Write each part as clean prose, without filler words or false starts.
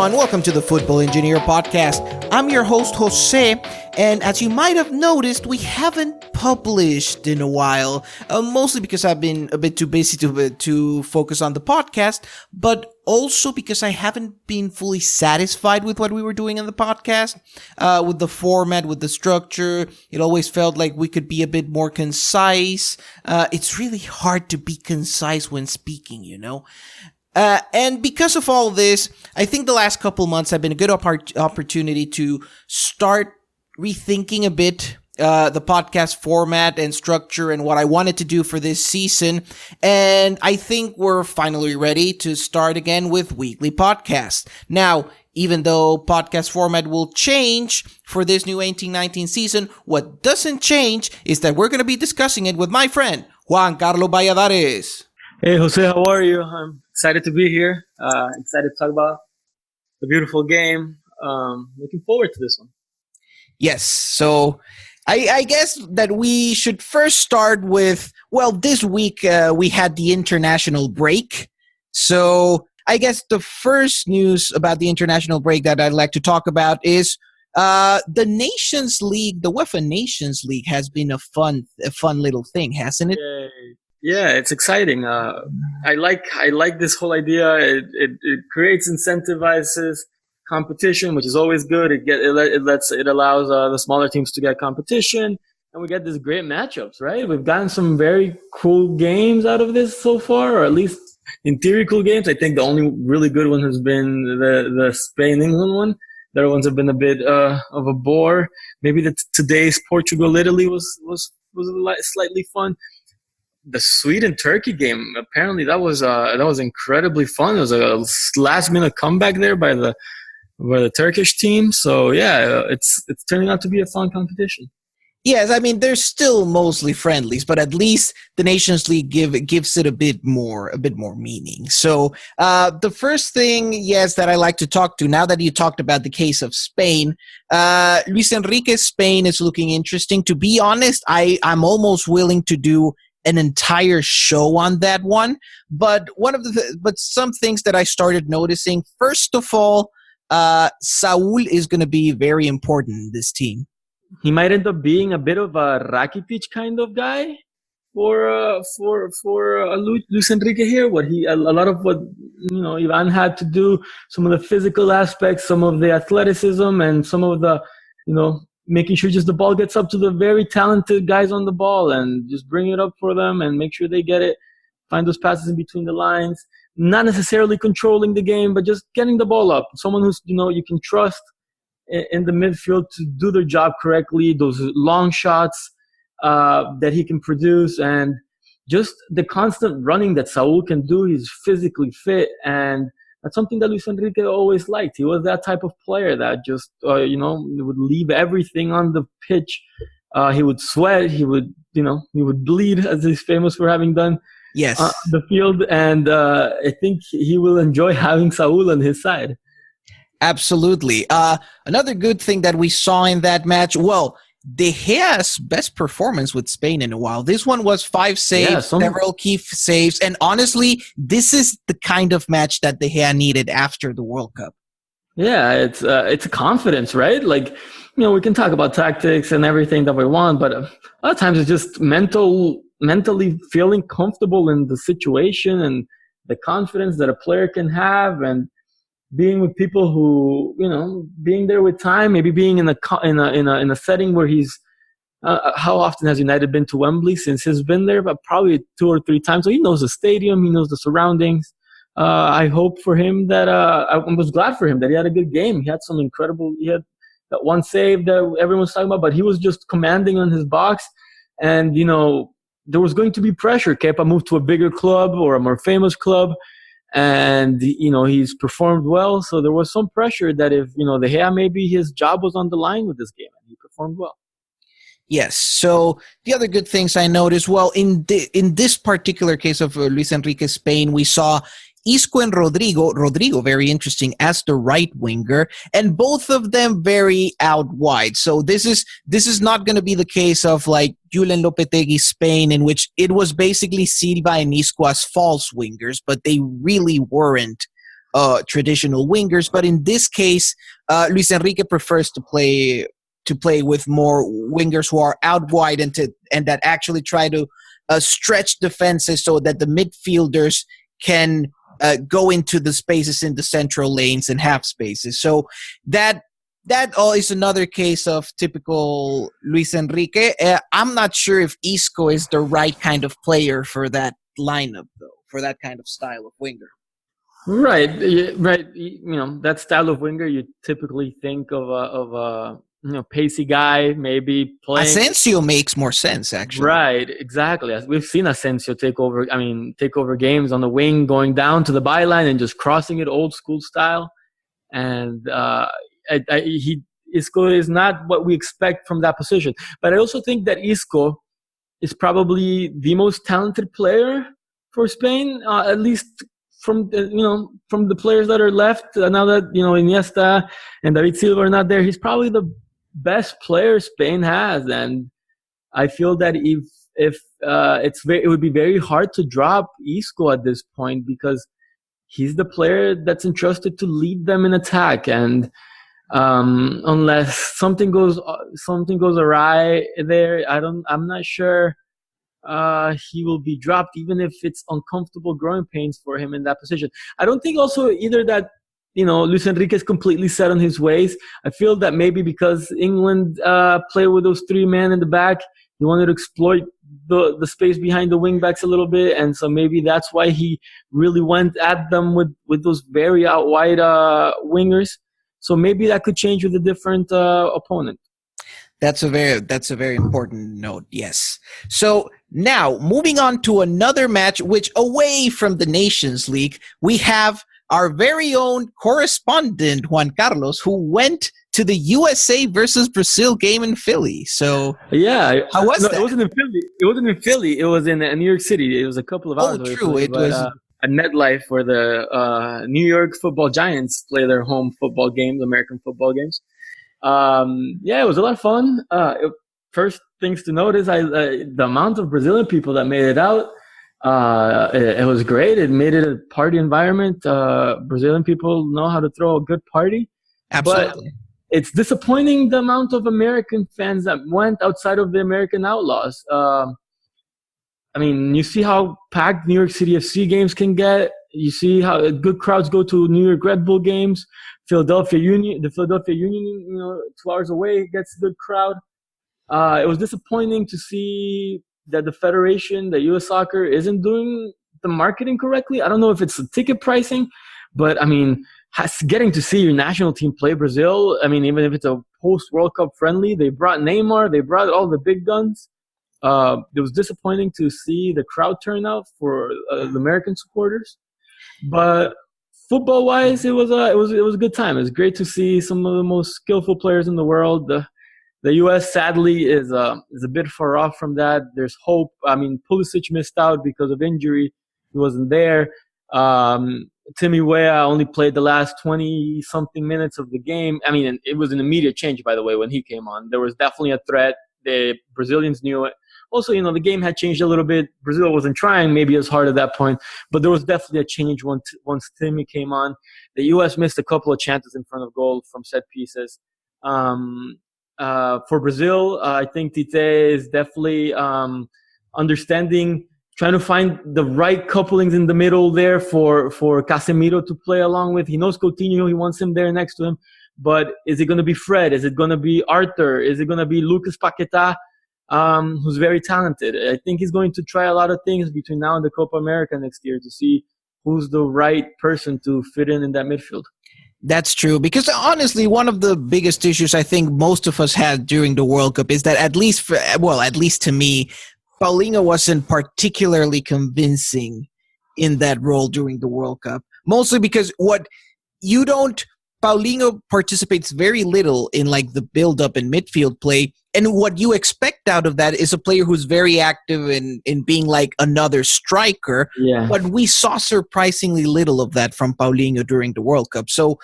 everyone. Welcome to the Football Engineer Podcast. I'm your host, Jose, and as you might have noticed, we haven't published in a while, mostly because I've been a bit too busy to focus on the podcast, but also because I haven't been fully satisfied with what we were doing in the podcast, with the format, with the structure. It always felt like we could be a bit more concise. It's really hard to be concise when speaking, you know? And because of all this, I think the last couple months have been a good opportunity to start rethinking a bit the podcast format and structure and what I wanted to do for this season. And I think we're finally ready to start again with weekly podcasts. Now, even though podcast format will change for this new 18-19 season, what doesn't change is that we're going to be discussing it with my friend, Juan Carlos Valladares. Hey, Jose, how are you? I'm excited to be here. Excited to talk about the beautiful game. Looking forward to this one. Yes. So I guess that we should first start with, well, this week we had the international break. So I guess the first news about the international break that I'd like to talk about is the Nations League. The UEFA Nations League has been a fun little thing, hasn't it? Yay. Yeah, it's exciting. I like this whole idea. It creates incentivizes competition, which is always good. It allows the smaller teams to get competition, and we get these great matchups. Right? We've gotten some very cool games out of this so far, or at least in theory cool games. I think the only really good one has been the Spain-England one. The other ones have been a bit of a bore. Maybe today's Portugal-Italy was slightly fun. The Sweden-Turkey game, apparently that was incredibly fun. It was a last-minute comeback there by the Turkish team. So yeah, it's turning out to be a fun competition. Yes, I mean they're still mostly friendlies, but at least the Nations League gives it a bit more meaning. So the first thing, yes, that I like to talk to now that you talked about the case of Spain, Luis Enrique's Spain is looking interesting. To be honest, I'm almost willing to do an entire show on that one. But some things that I started noticing. First of all, Saul is going to be very important in this team. He might end up being a bit of a Rakitic kind of guy for Luis Enrique here. A lot of what Ivan had to do, some of the physical aspects, some of the athleticism, and some of the making sure just the ball gets up to the very talented guys on the ball and just bring it up for them and make sure they get it, find those passes in between the lines, not necessarily controlling the game, but just getting the ball up. Someone who's, you can trust in the midfield to do their job correctly, those long shots that he can produce, and just the constant running that Saul can do. He's physically fit, and that's something that Luis Enrique always liked. He was that type of player that just, would leave everything on the pitch. He would sweat. He would bleed, as he's famous for having done. Yes. On the field. And I think he will enjoy having Saul on his side. Absolutely. Another good thing that we saw in that match, well, De Gea's best performance with Spain in a while. This one was 5 saves, several key saves, and honestly, this is the kind of match that De Gea needed after the World Cup. Yeah, it's a confidence, right? Like, we can talk about tactics and everything that we want, but a lot of times it's just mentally feeling comfortable in the situation and the confidence that a player can have, and being with people who, being there with time, maybe being in a setting where he's, how often has United been to Wembley since he's been there? But probably 2 or 3 times. So he knows the stadium, he knows the surroundings. I hope for him that, I was glad for him that he had a good game. He had that one save that everyone's talking about, but he was just commanding on his box. And, there was going to be pressure. Kepa moved to a bigger club or a more famous club. And, he's performed well. So there was some pressure that if, De Gea, maybe his job was on the line with this game, and he performed well. Yes. So the other good things I noticed, well, in this particular case of Luis Enrique Spain, we saw Isco and Rodrigo, very interesting, as the right winger, and both of them very out wide. So this is not going to be the case of like Julen Lopetegui Spain, in which it was basically Silva and Isco as false wingers, but they really weren't traditional wingers. But in this case, Luis Enrique prefers to play with more wingers who are out wide and that actually try to stretch defenses so that the midfielders can go into the spaces in the central lanes and half spaces. So that is another case of typical Luis Enrique. I'm not sure if Isco is the right kind of player for that lineup, though, for that kind of style of winger. Right. That style of winger, you typically think of a pacey guy, maybe playing. Asensio makes more sense, actually. Right, exactly. We've seen Asensio take over games on the wing, going down to the byline and just crossing it old school style. And Isco is not what we expect from that position. But I also think that Isco is probably the most talented player for Spain, at least from the players that are left. Now that Iniesta and David Silva are not there, he's probably the best player Spain has, and I feel that it would be very hard to drop Isco at this point because he's the player that's entrusted to lead them in attack, and unless something goes awry there, I'm not sure he will be dropped, even if it's uncomfortable growing pains for him in that position. I don't think also either that Luis Enrique is completely set on his ways. I feel that maybe because England play with those three men in the back, he wanted to exploit the space behind the wing backs a little bit, and so maybe that's why he really went at them with those very out wide wingers. So maybe that could change with a different opponent. That's a very important note. Yes. So now moving on to another match, which away from the Nations League, we have our very own correspondent, Juan Carlos, who went to the USA versus Brazil game in Philly. So yeah, how was that? It wasn't in Philly. It was in New York City. It was a couple of hours away. Oh, true. It was a NetLife where the New York Football Giants play their home football games, American football games. It was a lot of fun. First things to notice, the amount of Brazilian people that made it out. It was great. It made it a party environment. Brazilian people know how to throw a good party. Absolutely. But it's disappointing the amount of American fans that went outside of the American Outlaws. You see how packed New York City FC games can get. You see how good crowds go to New York Red Bull games. The Philadelphia Union, 2 hours away, gets a good crowd. It was disappointing to see that the federation, the U.S. Soccer, isn't doing the marketing correctly. I don't know if it's the ticket pricing, but getting to see your national team play Brazil, even if it's a post-World Cup friendly, they brought Neymar, they brought all the big guns. It was disappointing to see the crowd turnout for the American supporters, but football-wise, it was a good time. It was great to see some of the most skillful players in the world. The U.S. sadly is a bit far off from that. There's hope. Pulisic missed out because of injury; he wasn't there. Timmy Weah only played the last 20-something minutes of the game. It was an immediate change, by the way, when he came on. There was definitely a threat. The Brazilians knew it. Also, the game had changed a little bit. Brazil wasn't trying maybe as hard at that point, but there was definitely a change once Timmy came on. The U.S. missed a couple of chances in front of goal from set pieces. For Brazil, I think Tite is definitely understanding, trying to find the right couplings in the middle there for Casemiro to play along with. He knows Coutinho, he wants him there next to him. But is it going to be Fred? Is it going to be Arthur? Is it going to be Lucas Paquetá, who's very talented? I think he's going to try a lot of things between now and the Copa America next year to see who's the right person to fit in that midfield. That's true, because honestly, one of the biggest issues I think most of us had during the World Cup is that at least to me, Paulinho wasn't particularly convincing in that role during the World Cup. Mostly because Paulinho participates very little in the build-up and midfield play, and what you expect out of that is a player who's very active in being like another striker. Yeah. But we saw surprisingly little of that from Paulinho during the World Cup. So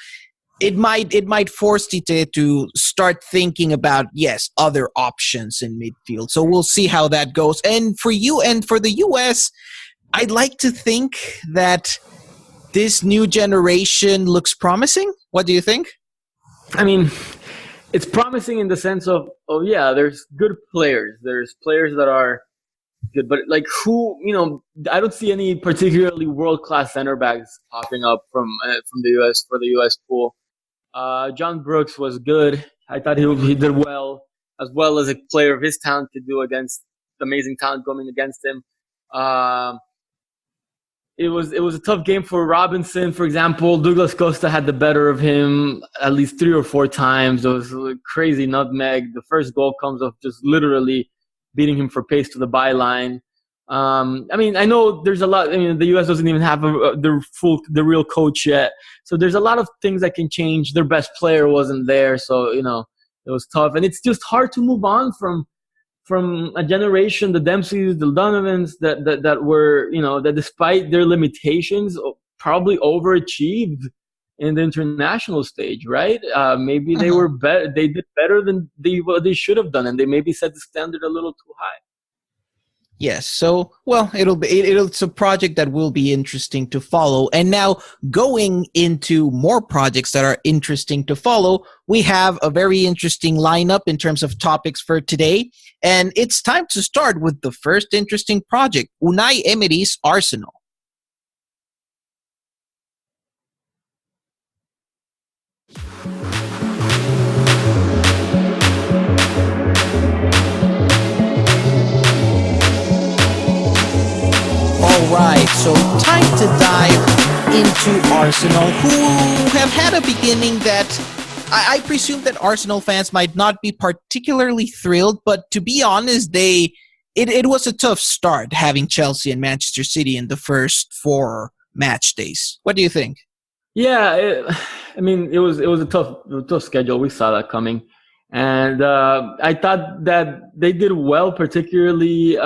it might force Tite to start thinking about other options in midfield. So we'll see how that goes. And for you and for the US, I'd like to think that this new generation looks promising? What do you think? I mean, it's promising in the sense of, yeah, there's good players. There's players that are good, but like I don't see any particularly world-class center backs popping up from the U.S. for the U.S. pool. John Brooks was good. I thought he did well as a player of his talent could do against the amazing talent going against him. It was a tough game for Robinson, for example. Douglas Costa had the better of him at least 3 or 4 times. It was a crazy nutmeg. The first goal comes off just literally beating him for pace to the byline. I mean, I know there's a lot. I mean, the U.S. doesn't even have the real coach yet, so there's a lot of things that can change. Their best player wasn't there, so it was tough, and it's just hard to move on from a generation, the Dempseys, the Donovans, that were, that despite their limitations, probably overachieved in the international stage, right? Maybe they were better. They did better than they should have done, and they maybe set the standard a little too high. Yes. So, well, it's a project that will be interesting to follow. And now going into more projects that are interesting to follow, we have a very interesting lineup in terms of topics for today. And it's time to start with the first interesting project, Unai Emery's Arsenal. Right, so time to dive into Arsenal, who have had a beginning that I presume that Arsenal fans might not be particularly thrilled, but to be honest, it was a tough start having Chelsea and Manchester City in the first 4 match days. What do you think? Yeah, it was a tough schedule. We saw that coming. And I thought that they did well, particularly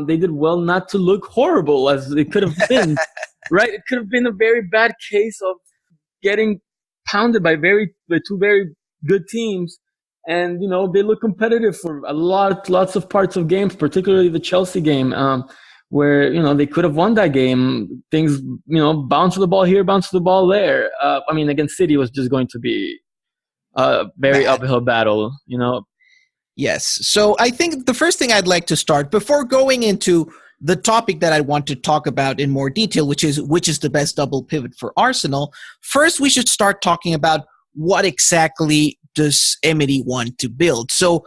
they did well not to look horrible as it could have been, right? It could have been a very bad case of getting pounded by 2 very good teams. And, they look competitive for lots of parts of games, particularly the Chelsea game, where, they could have won that game. Things, bounce the ball here, bounce the ball there. Against City was just going to be very uphill battle, Yes. So I think the first thing I'd like to start, before going into the topic that I want to talk about in more detail, which is the best double pivot for Arsenal, first we should start talking about what exactly does Emery want to build. So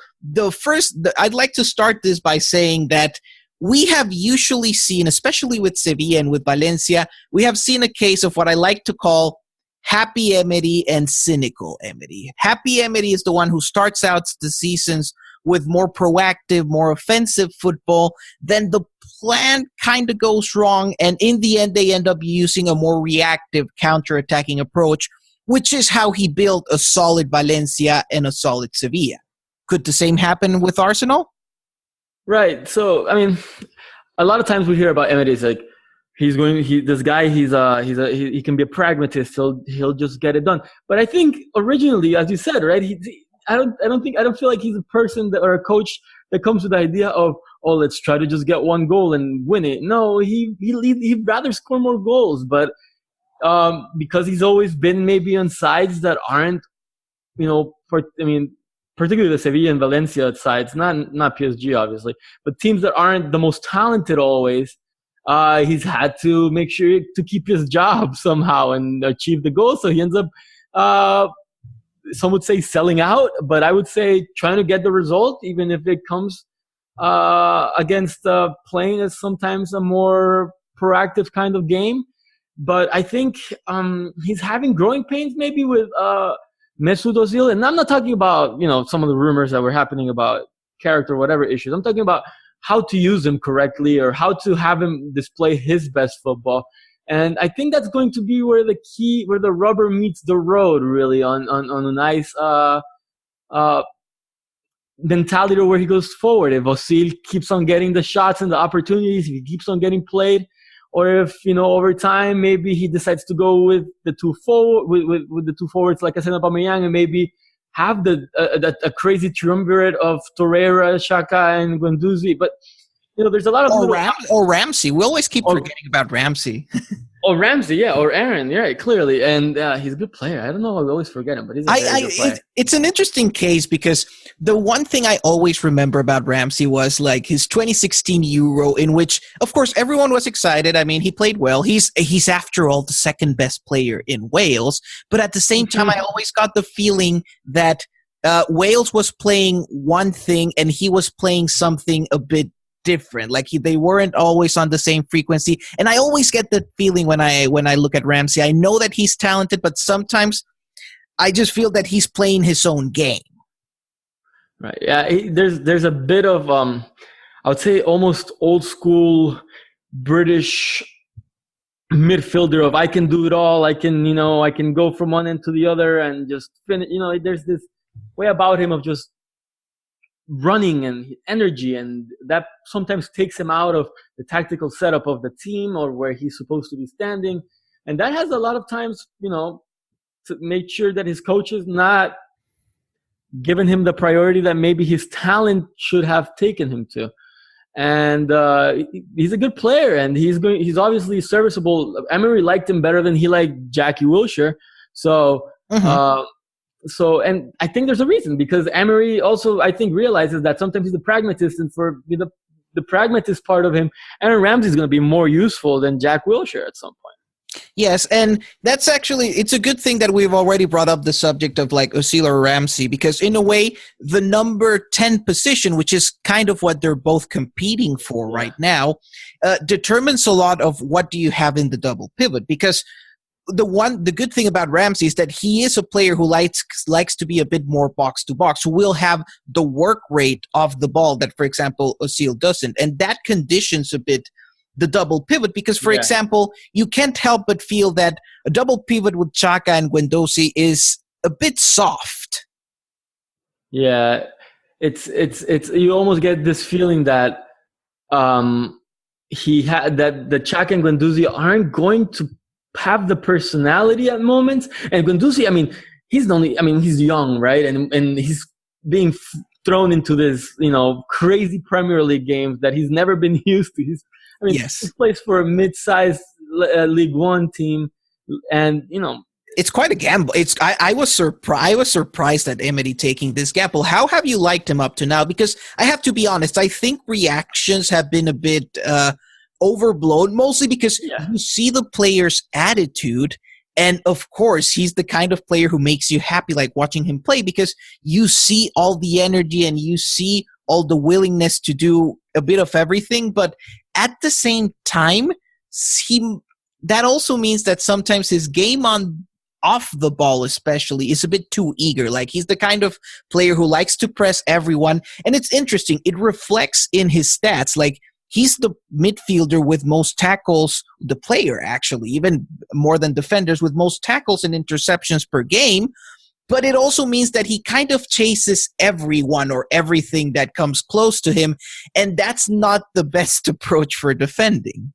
I'd like to start this by saying that we have usually seen, especially with Sevilla and with Valencia, we have seen a case of what I like to call happy Emery and cynical Emery. Happy Emery is the one who starts out the seasons with more proactive, more offensive football. Then the plan kind of goes wrong, and in the end, they end up using a more reactive, counter-attacking approach, which is how he built a solid Valencia and a solid Sevilla. Could the same happen with Arsenal? Right. So, a lot of times we hear about Emery, it's like, he can be a pragmatist. He'll just get it done. But I think originally, as you said, right? I don't feel like he's a person or a coach that comes with the idea of, let's try to just get 1 goal and win it. No, he'd rather score more goals. But because he's always been maybe on sides that aren't, particularly the Sevilla and Valencia sides, not PSG obviously, but teams that aren't the most talented always. He's had to make sure to keep his job somehow and achieve the goal. So he ends up, some would say selling out, but I would say trying to get the result, even if it comes against playing as sometimes a more proactive kind of game. But I think he's having growing pains maybe with Mesut Ozil. And I'm not talking about, some of the rumors that were happening about character, whatever issues. I'm talking about how to use him correctly or how to have him display his best football. And I think that's going to be where the rubber meets the road, really, on a nice mentality where he goes forward. If Ozil keeps on getting the shots and the opportunities, if he keeps on getting played, or if, over time, maybe he decides to go with the 2 forwards, like I said, Aubameyang, and maybe have a crazy triumvirate of Torreira, Xhaka, and Guendouzi. But, there's a lot of... Or Ramsey. We always keep forgetting about Ramsey. Oh, Ramsey, yeah, or Aaron, yeah, clearly, and he's a good player. I don't know, I always forget him, but he's a very good player. It's an interesting case because the one thing I always remember about Ramsey was like his 2016 Euro, in which, of course, everyone was excited. I mean, he played well. He's after all the second best player in Wales, but at the same time, I always got the feeling that Wales was playing one thing and he was playing something a bit different. Like they weren't always on the same frequency, and I always get that feeling when I look at Ramsey. I know that he's talented, but sometimes I just feel that he's playing his own game. Right. Yeah. There's a bit of I would say almost old school British midfielder of I can do it all. I can go from one end to the other and just finish. There's this way about him of just running and energy, and that sometimes takes him out of the tactical setup of the team or where he's supposed to be standing, and that has a lot of times to make sure that his coach is not giving him the priority that maybe his talent should have taken him to. And he's a good player, and he's obviously serviceable. Emery liked him better than he liked Jackie Wilshere, so and I think there's a reason, because Emery also, I think, realizes that sometimes he's a pragmatist, and for the pragmatist part of him, Aaron Ramsey is going to be more useful than Jack Wilshere at some point. Yes, and that's actually, it's a good thing that we've already brought up the subject of like Özil or Ramsey, because in a way, the number 10 position, which is kind of what they're both competing for right now, determines a lot of what do you have in the double pivot, because the good thing about Ramsey is that he is a player who likes to be a bit more box to box, who will have the work rate of the ball that, for example, Özil doesn't, and that conditions a bit the double pivot, because, for example, you can't help but feel that a double pivot with Xhaka and Guendouzi is a bit soft. Yeah, it's you almost get this feeling that he had that the Xhaka and Guendouzi aren't going to have the personality at moments. And Guendouzi, he's young, right? And he's being thrown into this, crazy Premier League games that he's never been used to. He plays for a mid-sized League One team, and it's quite a gamble. I was surprised at Emery taking this gamble. How have you liked him up to now? Because I have to be honest, I think reactions have been a bit overblown, mostly because you see the player's attitude, and of course he's the kind of player who makes you happy, like watching him play, because you see all the energy and you see all the willingness to do a bit of everything. But at the same time, that also means that sometimes his game off the ball especially is a bit too eager. Like, he's the kind of player who likes to press everyone, and it's interesting, it reflects in his stats. Like, he's the midfielder with most tackles, the player actually, even more than defenders, with most tackles and interceptions per game. But it also means that he kind of chases everyone or everything that comes close to him, and that's not the best approach for defending.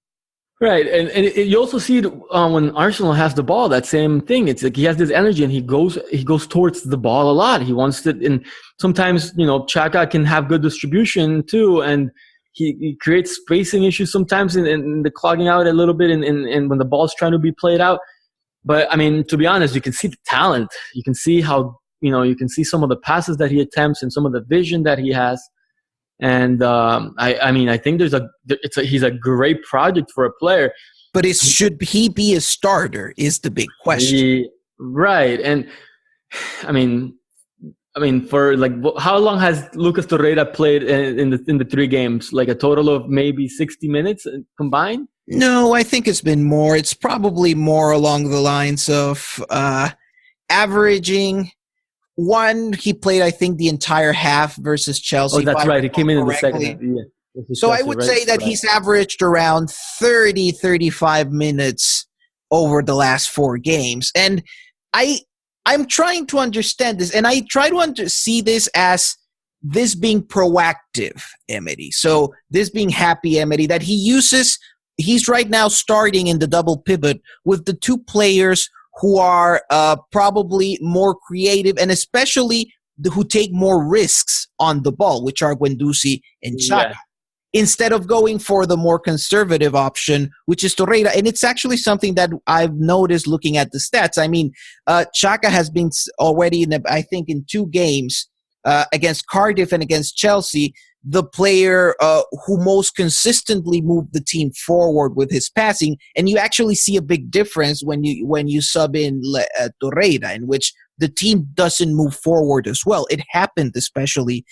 Right, and you also see it when Arsenal has the ball, that same thing. It's like he has this energy, and he goes towards the ball a lot. He wants to, and sometimes, Xhaka can have good distribution too, and he creates spacing issues sometimes in the clogging out a little bit, and when the ball's trying to be played out. But to be honest, you can see the talent. You can see how, you can see some of the passes that he attempts and some of the vision that he has. And I think he's a great project for a player. But should he be a starter is the big question. Right. And for how long has Lucas Torreira played in the 3 games? Like a total of maybe 60 minutes combined? No, I think it's been more. It's probably more along the lines of averaging one. He played, I think, the entire half versus Chelsea. Oh, that's right. He came in the second half. Yeah. So Chelsea, I would say that he's averaged around 30, 35 minutes over the last 4 games. And I'm trying to understand this, and I try to see this as this being proactive, Emery. So this being happy, Emery, that he's right now starting in the double pivot with the 2 players who are probably more creative, and especially who take more risks on the ball, which are Guendouzi and Xhaka. instead of going for the more conservative option, which is Torreira. And it's actually something that I've noticed looking at the stats. I mean, Xhaka has been already, I think, in 2 games against Cardiff and against Chelsea, the player who most consistently moved the team forward with his passing. And you actually see a big difference when you sub in Torreira, in which the team doesn't move forward as well. It happened especially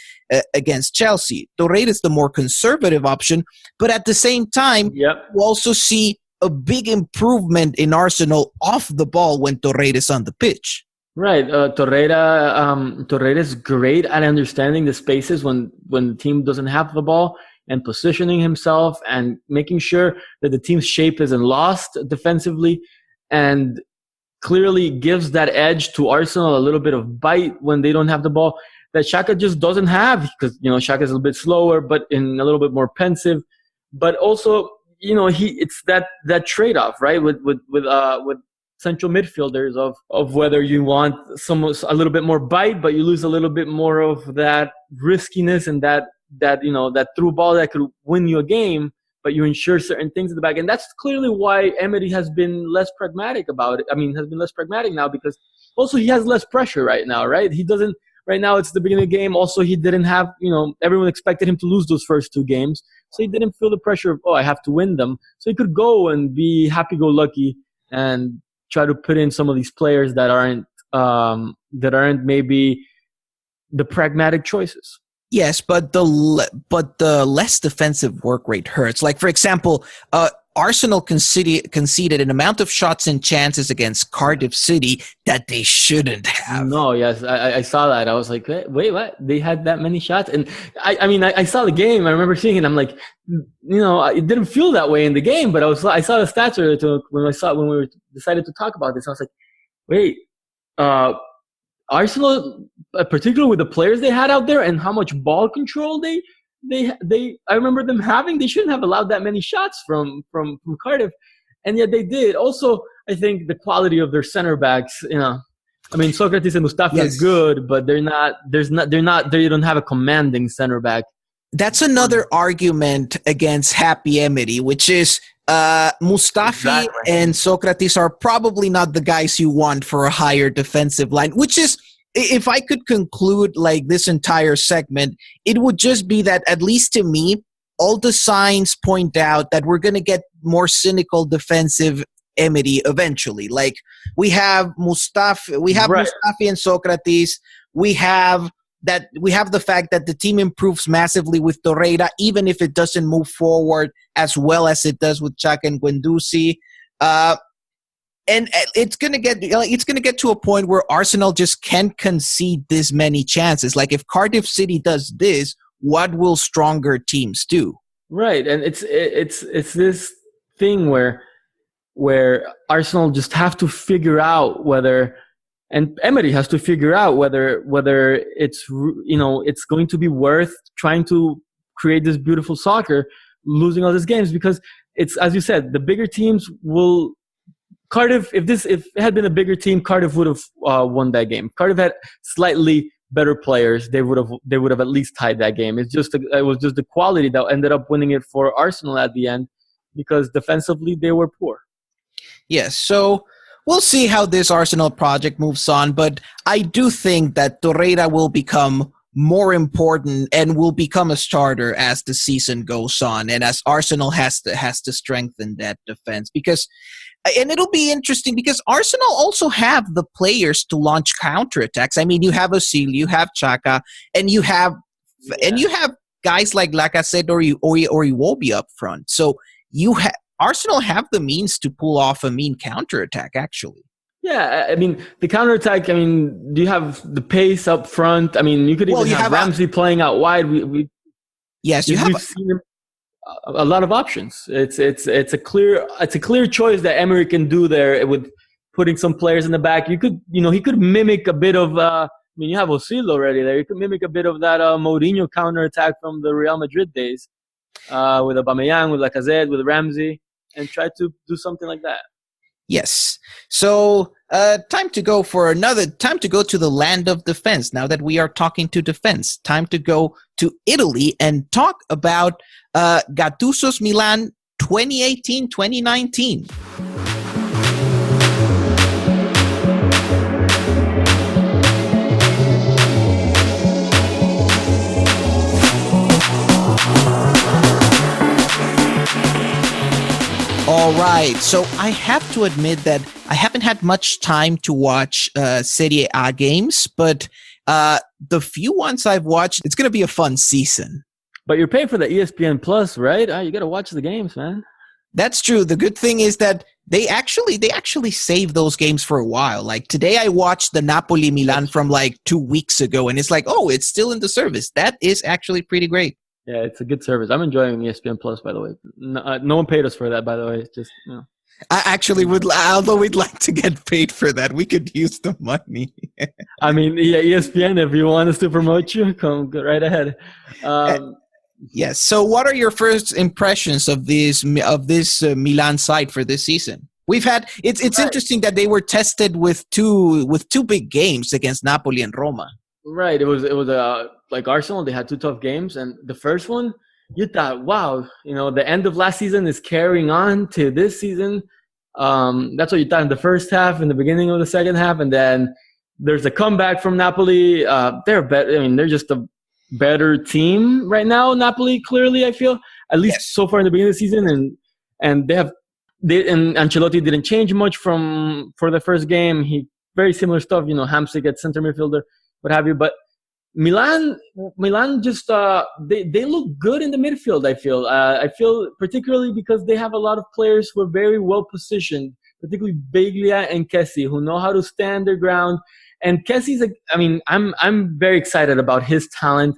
against Chelsea. Torreira is the more conservative option, but at the same time, you also see a big improvement in Arsenal off the ball when Torreira is on the pitch. Right. Torreira is great at understanding the spaces when the team doesn't have the ball and positioning himself and making sure that the team's shape isn't lost defensively, and clearly gives that edge to Arsenal, a little bit of bite when they don't have the ball that Xhaka just doesn't have, because, Xhaka is a little bit slower, but in a little bit more pensive. But also, it's that trade-off, right? With central midfielders of whether you want a little bit more bite, but you lose a little bit more of that riskiness and that through ball that could win you a game, but you ensure certain things in the back. And that's clearly why Emery has been less pragmatic about it. I mean, has been less pragmatic now, because also he has less pressure right now, right? He doesn't, right now it's the beginning of the game. Also, he didn't have, everyone expected him to lose those first 2 games. So he didn't feel the pressure of, I have to win them. So he could go and be happy-go-lucky and try to put in some of these players that aren't maybe the pragmatic choices. Yes, but the less defensive work rate hurts. Like, for example, Arsenal conceded an amount of shots and chances against Cardiff City that they shouldn't have. No, yes, I saw that. I was like, wait, what? They had that many shots? And I saw the game. I remember seeing it. I'm like, it didn't feel that way in the game, but I saw the stats when we decided to talk about this. I was like, wait, Arsenal, particularly with the players they had out there and how much ball control they I remember them having, they shouldn't have allowed that many shots from Cardiff, and yet they did. Also, I think the quality of their center backs, I mean, Socrates and Mustafi are good, but they don't have a commanding center back. That's another argument against Happy Emery, which is Mustafi and Socrates are probably not the guys you want for a higher defensive line, which is, if I could conclude like this entire segment, it would just be that, at least to me, all the signs point out that we're going to get more cynical defensive Emery eventually. Like, we have Mustafi, Mustafi and Socrates. We have the fact that the team improves massively with Torreira, even if it doesn't move forward as well as it does with Xhaka and Guendouzi. And it's gonna get to a point where Arsenal just can't concede this many chances. Like, if Cardiff City does this, what will stronger teams do? Right, and it's this thing where Arsenal just have to figure out whether, and Emery has to figure out whether it's it's going to be worth trying to create this beautiful soccer, losing all these games, because it's, as you said, the bigger teams will. Cardiff, if it had been a bigger team, Cardiff would have won that game. Cardiff had slightly better players. They would have at least tied that game. It was just the quality that ended up winning it for Arsenal at the end, because defensively they were poor. Yes, so we'll see how this Arsenal project moves on, but I do think that Torreira will become more important and will become a starter as the season goes on, and as Arsenal has to strengthen that defense, and it'll be interesting because Arsenal also have the players to launch counterattacks. I mean, you have Özil, you have Xhaka, and you have guys like Lacazette or Iwobi up front. So Arsenal have the means to pull off a mean counterattack, actually. Yeah, I mean, the counterattack, I mean, do you have the pace up front? I mean, you could even have Ramsey playing out wide. We've seen him a lot of options. It's a clear choice that Emery can do there with putting some players in the back. You could, he could mimic a bit of, you have Özil already there. You could mimic a bit of that Mourinho counterattack from the Real Madrid days with Aubameyang, with Lacazette, with Ramsey, and try to do something like that. Yes. So, time to go to the land of defense. Now that we are talking to defense, time to go to Italy and talk about Gattuso's Milan 2018-2019. All right, so I have to admit that I haven't had much time to watch Serie A games, but the few ones I've watched, it's going to be a fun season. But you're paying for the ESPN Plus, right? You got to watch the games, man. That's true. The good thing is that they actually save those games for a while. Like today I watched the Napoli-Milan from like 2 weeks ago, and it's like, oh, it's still in the service. That is actually pretty great. Yeah, it's a good service. I'm enjoying ESPN Plus, by the way. No one paid us for that, by the way. It's just, I actually would, although we'd like to get paid for that. We could use the money. I mean, yeah, ESPN, if you want us to promote you, go right ahead. Yes. So what are your first impressions of this Milan side for this season? We've had, it's right. Interesting that they were tested with two big games against Napoli and Roma. Right. It was like Arsenal. They had two tough games, and the first one, you thought, wow, the end of last season is carrying on to this season. That's what you thought in the first half, in the beginning of the second half, and then there's a comeback from Napoli. They're better. I mean, they're just a better team right now. Napoli, clearly, I feel, at least so far in the beginning of the season, and Ancelotti didn't change much for the first game. He very similar stuff. Hamsik at center midfielder, what have you, but Milan just they look good in the midfield. I feel particularly because they have a lot of players who are very well positioned, particularly Biglia and Kessie, who know how to stand their ground. And Kessie's, I'm very excited about his talent.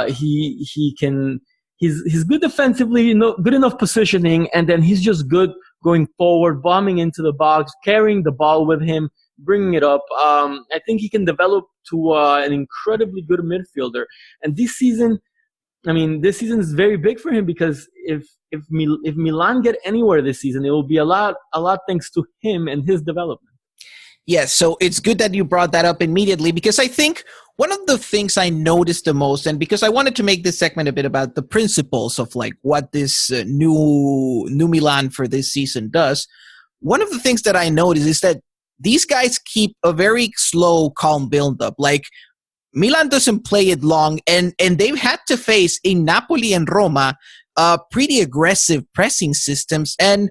He's good defensively, good enough positioning, and then he's just good going forward, bombing into the box, carrying the ball with him, bringing it up. I think he can develop to an incredibly good midfielder. And this season is very big for him, because if Milan get anywhere this season, it will be a lot thanks to him and his development. Yes, so it's good that you brought that up immediately, because I think one of the things I noticed the most, and because I wanted to make this segment a bit about the principles of like what this new Milan for this season does, one of the things that I noticed is that these guys keep a very slow, calm build-up. Like, Milan doesn't play it long, and they've had to face in Napoli and Roma pretty aggressive pressing systems, and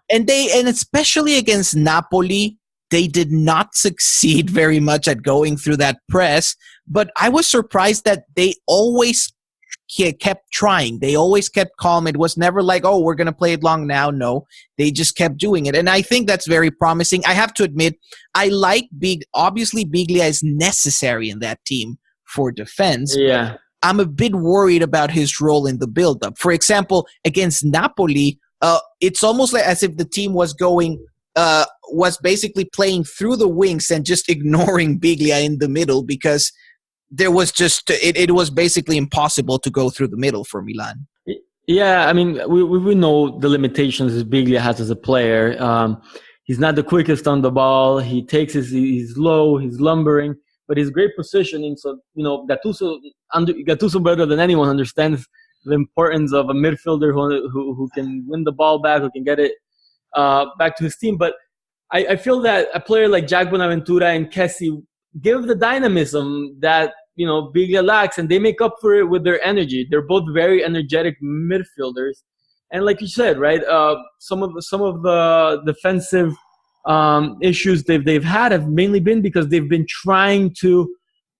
especially against Napoli, they did not succeed very much at going through that press. But I was surprised that they always kept trying. They always kept calm. It was never like, oh, we're going to play it long now. No, they just kept doing it. And I think that's very promising. I have to admit, I like obviously Biglia is necessary in that team for defense. Yeah. I'm a bit worried about his role in the build-up. For example, against Napoli, it's almost like as if the team was basically playing through the wings and just ignoring Biglia in the middle, because there was just it was basically impossible to go through the middle for Milan. Yeah, I mean, we know the limitations Biglia has as a player. He's not the quickest on the ball. He's low, he's lumbering, but he's great positioning. So, Gattuso better than anyone understands the importance of a midfielder who can win the ball back, who can get it back to his team. But I feel that a player like Jack Bonaventura and Kessie give the dynamism that Biglia lacks, and they make up for it with their energy. They're both very energetic midfielders, and like you said, right, some of the defensive issues they've had have mainly been because they've been trying to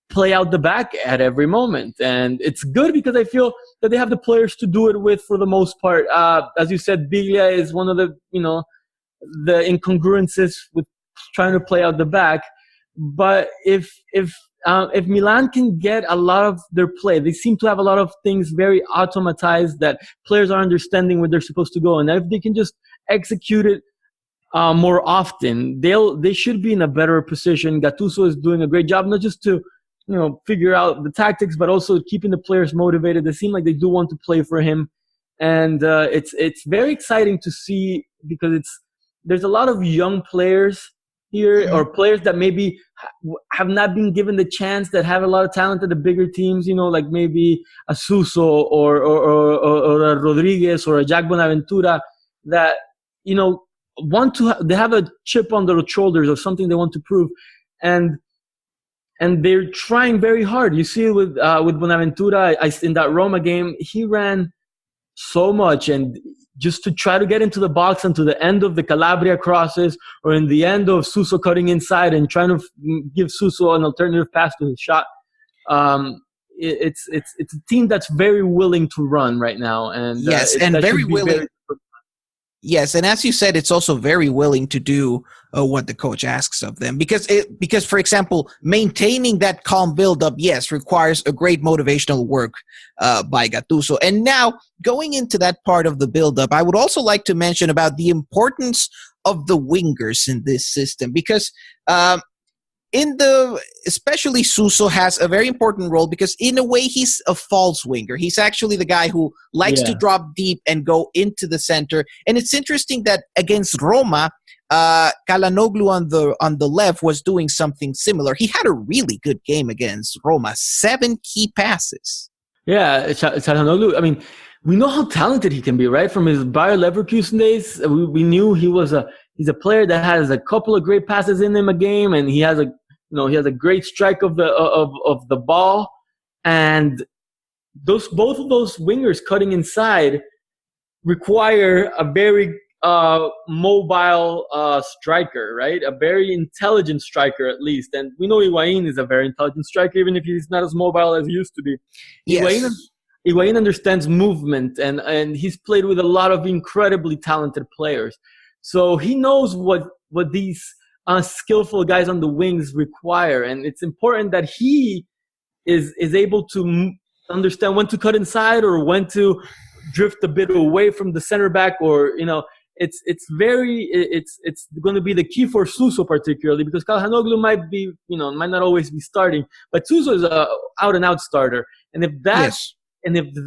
play out the back at every moment, and it's good because I feel that they have the players to do it with for the most part. As you said, Biglia is one of the the incongruences with trying to play out the back. But if Milan can get a lot of their play, they seem to have a lot of things very automatized that players are understanding where they're supposed to go, and if they can just execute it more often, they should be in a better position. Gattuso is doing a great job, not just to figure out the tactics, but also keeping the players motivated. They seem like they do want to play for him, and it's very exciting to see, because there's a lot of young players here, or players that maybe have not been given the chance, that have a lot of talent at the bigger teams, like maybe a Suso or a Rodriguez or a Jack Bonaventura, that, they have a chip on their shoulders or something they want to prove. And they're trying very hard. You see it with Bonaventura. In that Roma game, he ran so much, and just to try to get into the box and to the end of the Calabria crosses, or in the end of Suso cutting inside and trying to give Suso an alternative pass to his shot. It's a team that's very willing to run right now, and yes, and very willing. Yes, and as you said, it's also very willing to do what the coach asks of them, because, for example, maintaining that calm build-up, yes, requires a great motivational work by Gattuso. And now, going into that part of the build-up, I would also like to mention about the importance of the wingers in this system, because especially Suso has a very important role, because in a way he's a false winger. He's actually the guy who likes to drop deep and go into the center. And it's interesting that against Roma, Calhanoglu on the left was doing something similar. He had a really good game against Roma, 7 key passes. Yeah, Calhanoglu, I mean, we know how talented he can be, right? From his Bayer Leverkusen days, we knew he's a player that has a couple of great passes in him a game, and he has a great strike of the ball. And both of those wingers cutting inside require a very mobile striker, right? A very intelligent striker, at least. And we know Higuain is a very intelligent striker, even if he's not as mobile as he used to be. Yes. Higuain understands movement, and he's played with a lot of incredibly talented players. So he knows what these skillful guys on the wings require. And it's important that he is able to understand when to cut inside or when to drift a bit away from the center back, or, it's going to be the key for Suso particularly, because Calhanoglu might not always be starting, but Suso is a out and out starter. And if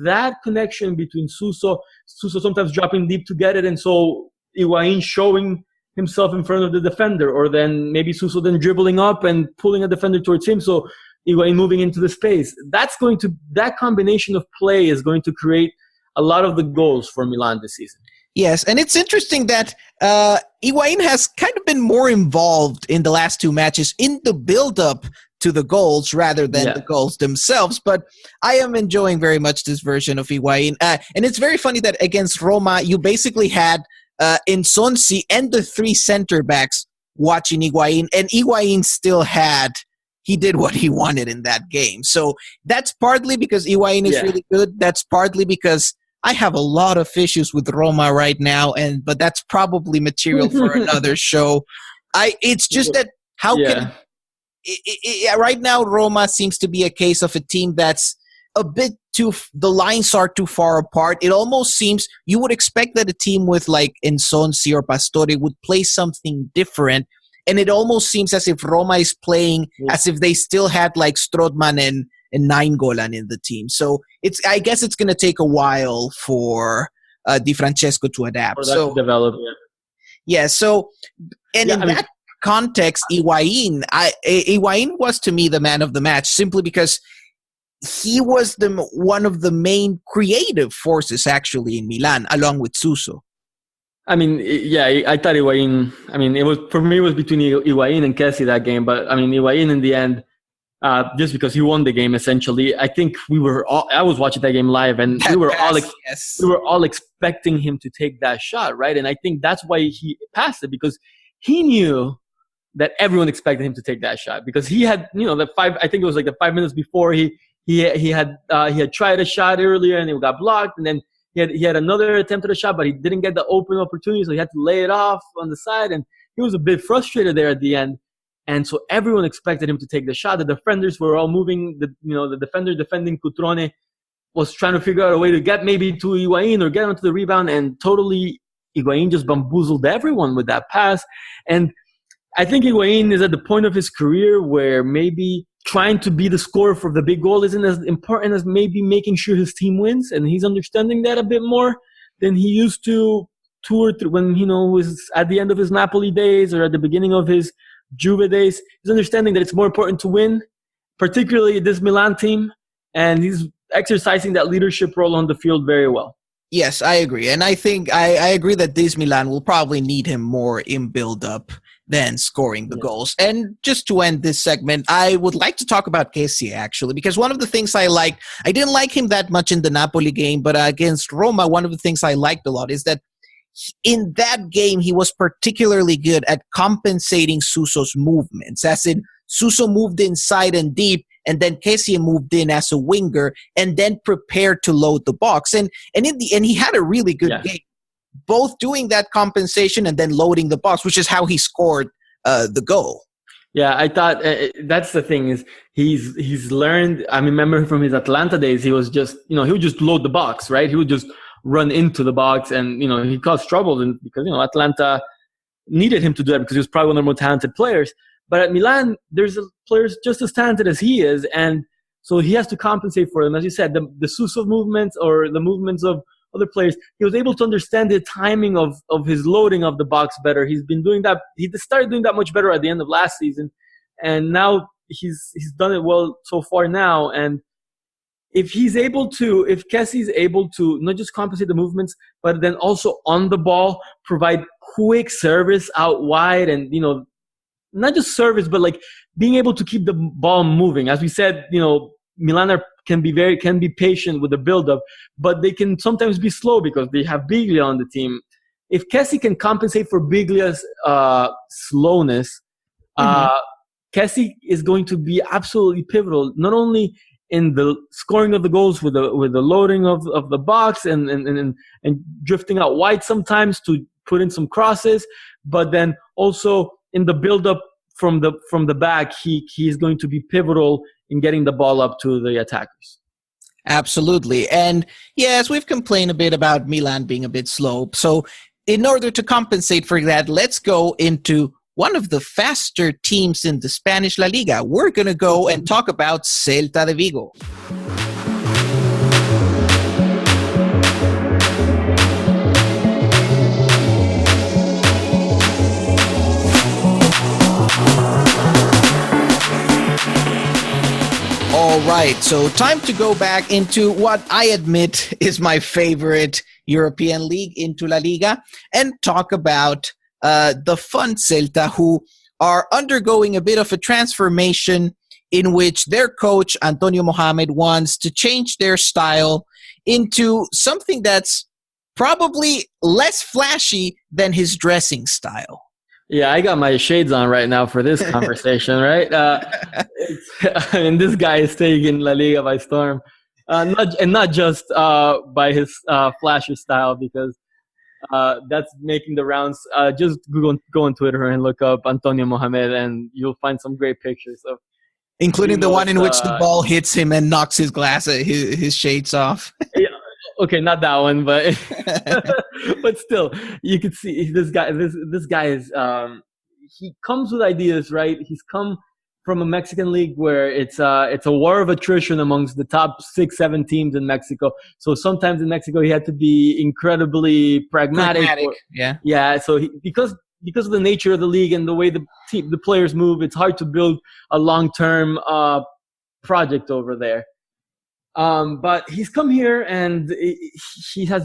that connection between Suso sometimes dropping deep to get it, and so Higuain showing himself in front of the defender, or then maybe Suso then dribbling up and pulling a defender towards him, so Higuain moving into the space. That combination of play is going to create a lot of the goals for Milan this season. Yes, and it's interesting that Higuain has kind of been more involved in the last 2 matches in the build-up to the goals rather than the goals themselves. But I am enjoying very much this version of Higuain. And it's very funny that against Roma, you basically had Nsonsi and the 3 center backs watching Higuain, and Higuain still he did what he wanted in that game. So that's partly because Higuain is really good. That's partly because I have a lot of issues with Roma right now, but that's probably material for another show. It's just that right now Roma seems to be a case of a team that's a bit the lines are too far apart. It almost seems you would expect that a team with like Nsonsi or Pastore would play something different, and it almost seems as if Roma is playing as if they still had like Strootman and Nainggolan in the team. So I guess it's going to take a while for Di Francesco to adapt. To develop. So in that context, Higuain was to me the man of the match, simply because he was one of the main creative forces actually in Milan, along with Suso. I mean, I thought Higuain. I mean, it was between Higuain and Kessie that game, but I mean, Higuain in the end, just because he won the game essentially. I think I was watching that game live, and we were all expecting him to take that shot, right? And I think that's why he passed it, because he knew that everyone expected him to take that shot, because he had, I think it was like the 5 minutes before he had tried a shot earlier and it got blocked, and then he had another attempt at a shot, but he didn't get the open opportunity, so he had to lay it off on the side, and he was a bit frustrated there at the end. And so everyone expected him to take the shot. The defenders were all moving. The defender defending Cutrone was trying to figure out a way to get maybe to Higuain or get onto the rebound, and totally Higuain just bamboozled everyone with that pass. And I think Higuain is at the point of his career where maybe trying to be the scorer for the big goal isn't as important as maybe making sure his team wins, and he's understanding that a bit more than he used to 2 or 3, when was at the end of his Napoli days or at the beginning of his Juve days, he's understanding that it's more important to win, particularly this Milan team, and he's exercising that leadership role on the field very well. Yes, I agree. And I think I agree that this Milan will probably need him more in build-up than scoring the goals. And just to end this segment, I would like to talk about Kessie, actually, because one of the things I didn't like him that much in the Napoli game, but against Roma, one of the things I liked a lot is that in that game, he was particularly good at compensating Suso's movements, as in Suso moved inside and deep, and then Kessie moved in as a winger and then prepared to load the box. And in the end, he had a really good game, both doing that compensation and then loading the box, which is how he scored the goal. Yeah, I thought that's the thing is he's learned. I remember from his Atlanta days, he was just, he would just load the box, right? He would just run into the box and, he caused trouble because, Atlanta needed him to do that because he was probably one of the more talented players. But at Milan, there's players just as talented as he is, and so he has to compensate for them. As you said, the Suso movements or the movements of other players, he was able to understand the timing of his loading of the box better. He's been doing that. He started doing that much better at the end of last season, and now he's done it well so far now. And if Kessie's able to not just compensate the movements, but then also on the ball provide quick service out wide, and not just service, but like being able to keep the ball moving. As we said, Milan can be patient with the build-up, but they can sometimes be slow because they have Biglia on the team. If Kessie can compensate for Biglia's slowness, Kessie is going to be absolutely pivotal, not only in the scoring of the goals with the loading of the box and drifting out wide sometimes to put in some crosses, but then also in the build-up from the back, he is going to be pivotal in getting the ball up to the attackers. Absolutely. And yes, we've complained a bit about Milan being a bit slow. So in order to compensate for that, let's go into one of the faster teams in the Spanish La Liga. We're going to go and talk about Celta de Vigo. All right, so time to go back into what I admit is my favorite European league, into La Liga, and talk about the fun Celta, who are undergoing a bit of a transformation in which their coach, Antonio Mohamed, wants to change their style into something that's probably less flashy than his dressing style. Yeah, I got my shades on right now for this conversation, right? This guy is taking La Liga by storm. Not just by his flashy style, because that's making the rounds. Just go on Twitter and look up Antonio Mohamed, and you'll find some great pictures of, including the one in which the ball hits him and knocks his shades off. Yeah, okay, not that one, but but still, you could see this guy. This guy is he comes with ideas, right? He's come from a Mexican league where it's a war of attrition amongst the top 6-7 teams in Mexico. So sometimes in Mexico he had to be incredibly pragmatic. Yeah. So because of the nature of the league and the way the players move, it's hard to build a long-term project over there. But he's come here and he's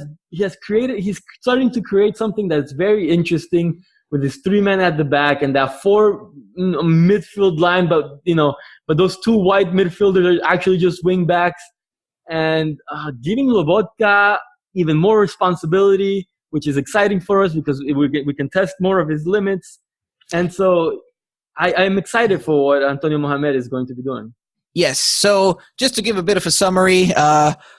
starting to create something that's very interesting, with his 3 men at the back and that 4 midfield line, but those 2 wide midfielders are actually just wing backs, and giving Lobotka even more responsibility, which is exciting for us because we can test more of his limits. And so I'm excited for what Antonio Mohamed is going to be doing. Yes. So just to give a bit of a summary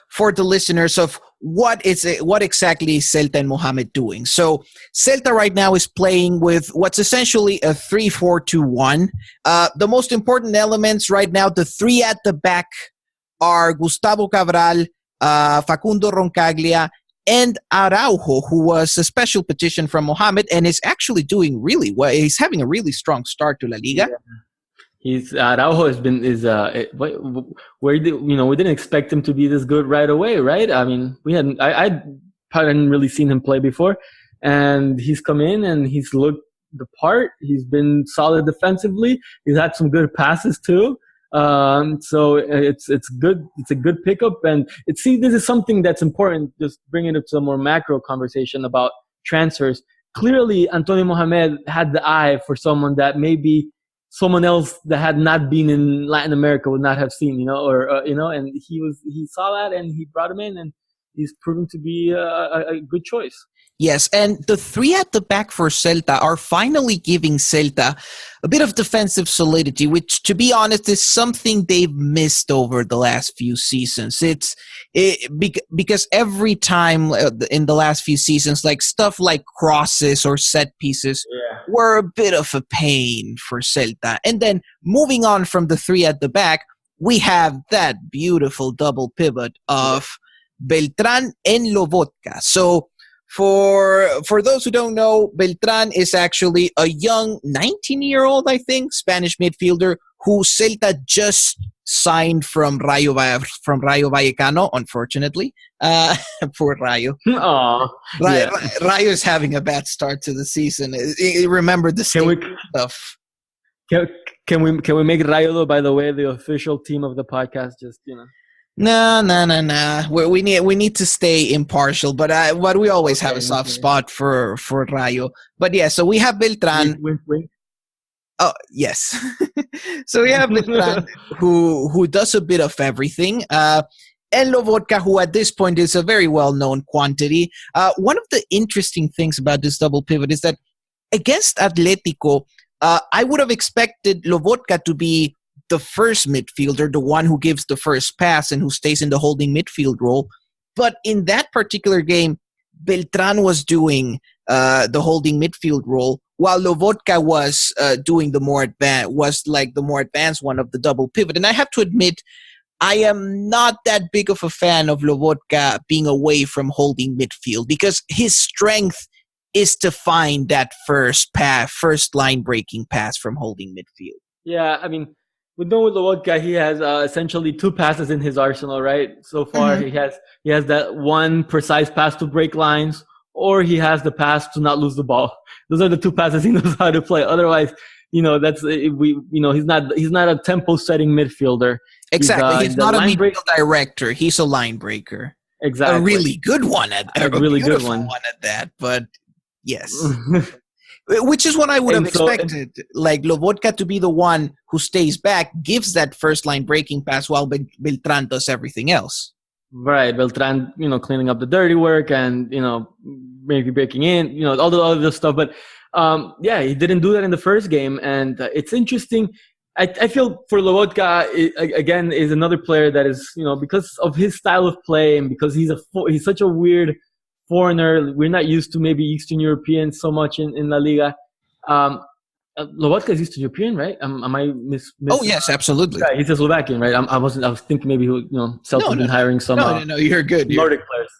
for the listeners of what exactly is Celta and Mohamed doing. So Celta right now is playing with what's essentially a 3-4-2-1. The most important elements right now, the 3 at the back, are Gustavo Cabral, Facundo Roncaglia, and Araujo, who was a special petition from Mohamed and is actually doing really well. He's having a really strong start to La Liga. Yeah. Araujo we didn't expect him to be this good right away, right? I mean, I hadn't really seen him play before, and he's come in and he's looked the part. He's been solid defensively. He's had some good passes too. So it's good. It's a good pickup, and this is something that's important. Just bringing it to a more macro conversation about transfers. Clearly, Antonio Mohamed had the eye for someone that maybe someone else that had not been in Latin America would not have seen, and he saw that and he brought him in, and he's proven to be a good choice. Yes, and the three at the back for Celta are finally giving Celta a bit of defensive solidity, which, to be honest, is something they've missed over the last few seasons. Because every time in the last few seasons, like stuff like crosses or set pieces were a bit of a pain for Celta. And then moving on from the three at the back, we have that beautiful double pivot of Beltran and Lobotka. So for those who don't know, Beltran is actually a young 19-year-old, I think, Spanish midfielder who Celta just signed from Rayo Vallecano, unfortunately. Poor Rayo. Rayo is having a bad start to the season. Remember the stuff. Can we make Rayo, by the way, the official team of the podcast? Just No. We need to stay impartial, but we always have a soft spot for Rayo. But yeah, so we have Beltran. Wink. Oh yes, so we have Beltran who does a bit of everything. And Lobotka, who at this point is a very well-known quantity. One of the interesting things about this double pivot is that against Atletico, I would have expected Lobotka to be the first midfielder, the one who gives the first pass and who stays in the holding midfield role. But in that particular game, Beltran was doing the holding midfield role, while Lobotka was doing the more advanced one of the double pivot. And I have to admit, I am not that big of a fan of Lobotka being away from holding midfield because his strength is to find that first line breaking pass from holding midfield. Yeah, I mean, we know with Lobotka, he has essentially two passes in his arsenal, right? So far, he has that one precise pass to break lines, or he has the pass to not lose the ball. Those are the two passes he knows how to play. Otherwise, he's not a tempo setting midfielder. Exactly, he's not a midfield director. He's a line breaker. Exactly, a really good one at a really good one at that. But yes. Which is what I would have expected, like Lobotka to be the one who stays back, gives that first line breaking pass while Beltran does everything else. Right, Beltran, cleaning up the dirty work and, maybe breaking in, all the other stuff. But, he didn't do that in the first game. And it's interesting. I feel for Lobotka, again, is another player that is, because of his style of play and because he's such a weird foreigner. We're not used to maybe Eastern Europeans so much in La Liga. Lobotka is Eastern European, right? Am I miss? Oh yes, absolutely. Yeah, he's a Slovakian, right? I was thinking maybe Celta been hiring some. No, you're good. Nordic players.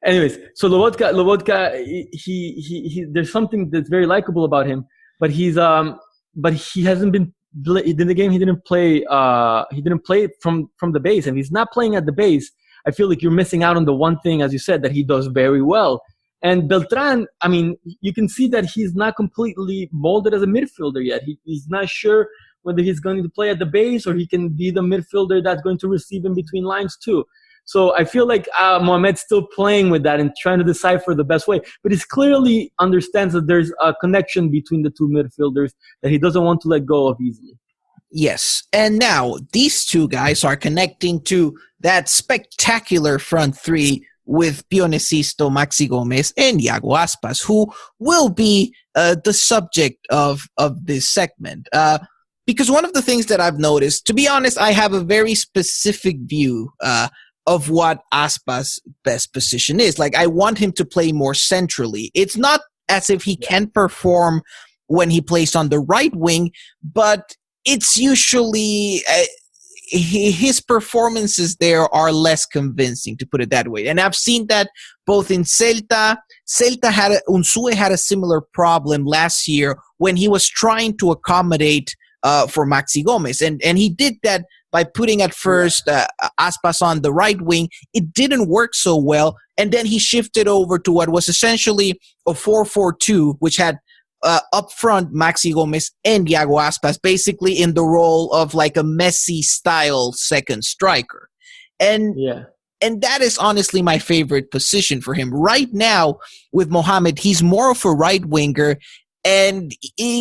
Anyways, so Lobotka, he there's something that's very likable about him, but he hasn't been in the game. He didn't play from the base, and he's not playing at the base. I feel like you're missing out on the one thing, as you said, that he does very well. And Beltran, I mean, you can see that he's not completely molded as a midfielder yet. He's not sure whether he's going to play at the base or he can be the midfielder that's going to receive in between lines too. So I feel like Mohamed's still playing with that and trying to decipher the best way. But he clearly understands that there's a connection between the two midfielders that he doesn't want to let go of easily. Yes, and now these two guys are connecting to that spectacular front three with Pionecisto, Maxi Gomez, and Iago Aspas, who will be the subject of this segment. Because one of the things that I've noticed, to be honest, I have a very specific view of what Aspas' best position is. Like, I want him to play more centrally. It's not as if he can perform when he plays on the right wing, but it's usually his performances there are less convincing, to put it that way. And I've seen that both in Celta. Unzue had a similar problem last year when he was trying to accommodate for Maxi Gomez. And he did that by putting at first Aspas on the right wing. It didn't work so well. And then he shifted over to what was essentially a 4-4-2, which had up front Maxi Gomez and Iago Aspas, basically in the role of like a Messi-style second striker. And that is honestly my favorite position for him. Right now, with Mohamed, he's more of a right winger, and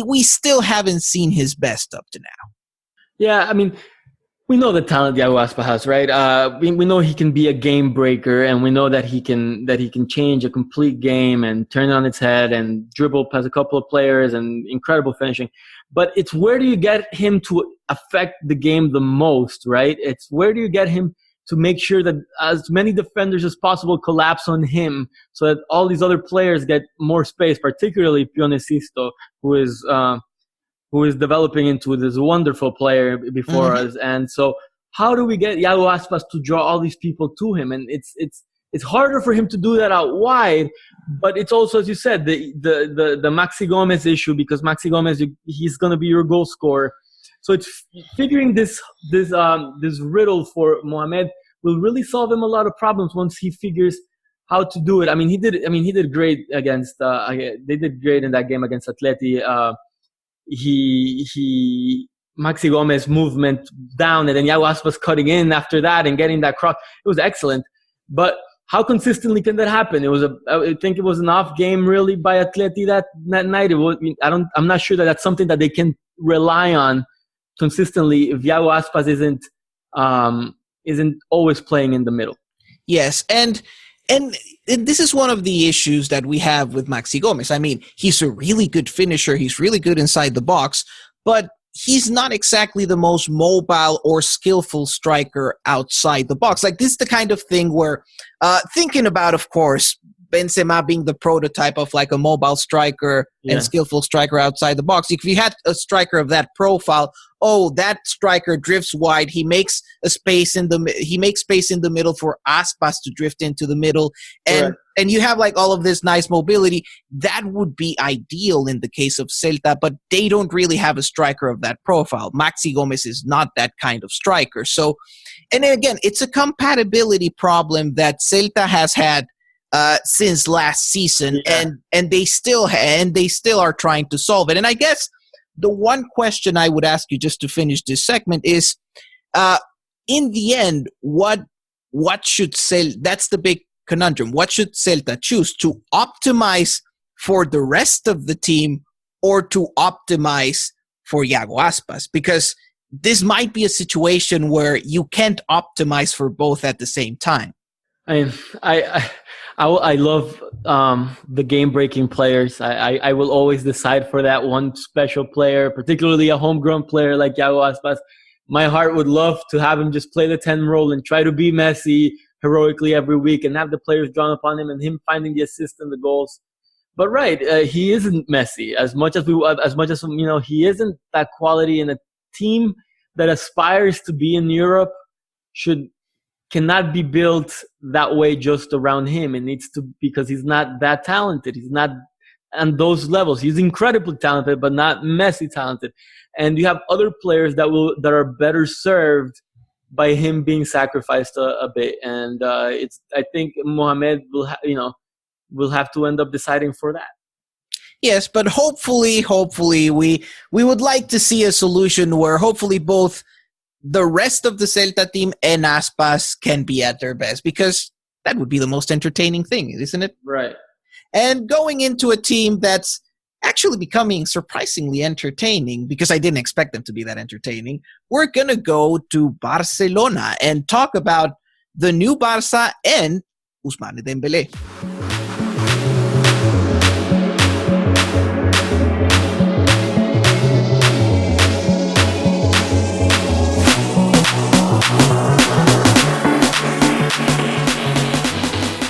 we still haven't seen his best up to now. Yeah, I mean, we know the talent Iago Aspas has, right? We know he can be a game breaker, and we know that he can change a complete game and turn it on its head and dribble past a couple of players and incredible finishing. But it's where do you get him to affect the game the most, right? It's where do you get him to make sure that as many defenders as possible collapse on him so that all these other players get more space, particularly Pionesisto, who is developing into this wonderful player before us. And so how do we get Iago Aspas to draw all these people to him? And it's harder for him to do that out wide, but it's also, as you said, the Maxi Gomez issue, because Maxi Gomez, he's going to be your goal scorer. So it's figuring this riddle for Mohamed will really solve him a lot of problems once he figures how to do it. He did great against. They did great in that game against Atleti. Maxi Gomez movement down, and then Iago Aspas cutting in after that and getting that cross. It was excellent, but how consistently can that happen? I think it was an off game really by Atleti that night. I'm not sure that that's something that they can rely on consistently if Iago Aspas isn't always playing in the middle. Yes, and this is one of the issues that we have with Maxi Gomez. He's a really good finisher. He's really good inside the box, but he's not exactly the most mobile or skillful striker outside the box. Like, this is the kind of thing where, thinking about, of course, Benzema being the prototype of like a mobile striker and skillful striker outside the box. If you had a striker of that profile, that striker drifts wide. He makes space in the middle for Aspas to drift into the middle, and you have like all of this nice mobility. That would be ideal in the case of Celta, but they don't really have a striker of that profile. Maxi Gomez is not that kind of striker. So, and then again, it's a compatibility problem that Celta has had since last season, and they still are trying to solve it. And I guess the one question I would ask you just to finish this segment is, in the end, what should Celta? That's the big conundrum. What should Celta choose, to optimize for the rest of the team or to optimize for Iago Aspas? Because this might be a situation where you can't optimize for both at the same time. I love the game-breaking players. I will always decide for that one special player, particularly a homegrown player like Iago Aspas. My heart would love to have him just play the 10 role and try to be Messi heroically every week and have the players drawn upon him and him finding the assists and the goals. But he isn't Messi as much as he isn't that quality, in a team that aspires to be in Europe cannot be built that way just around him. It needs to, because he's not that talented. He's not on those levels. He's incredibly talented, but not Messi talented. And you have other players that are better served by him being sacrificed a bit. And I think Mohamed will have to end up deciding for that. Yes, but hopefully we would like to see a solution where hopefully both the rest of the Celta team and Aspas can be at their best, because that would be the most entertaining thing, isn't it? Right. And going into a team that's actually becoming surprisingly entertaining, because I didn't expect them to be that entertaining, we're going to go to Barcelona and talk about the new Barça and Ousmane Dembélé.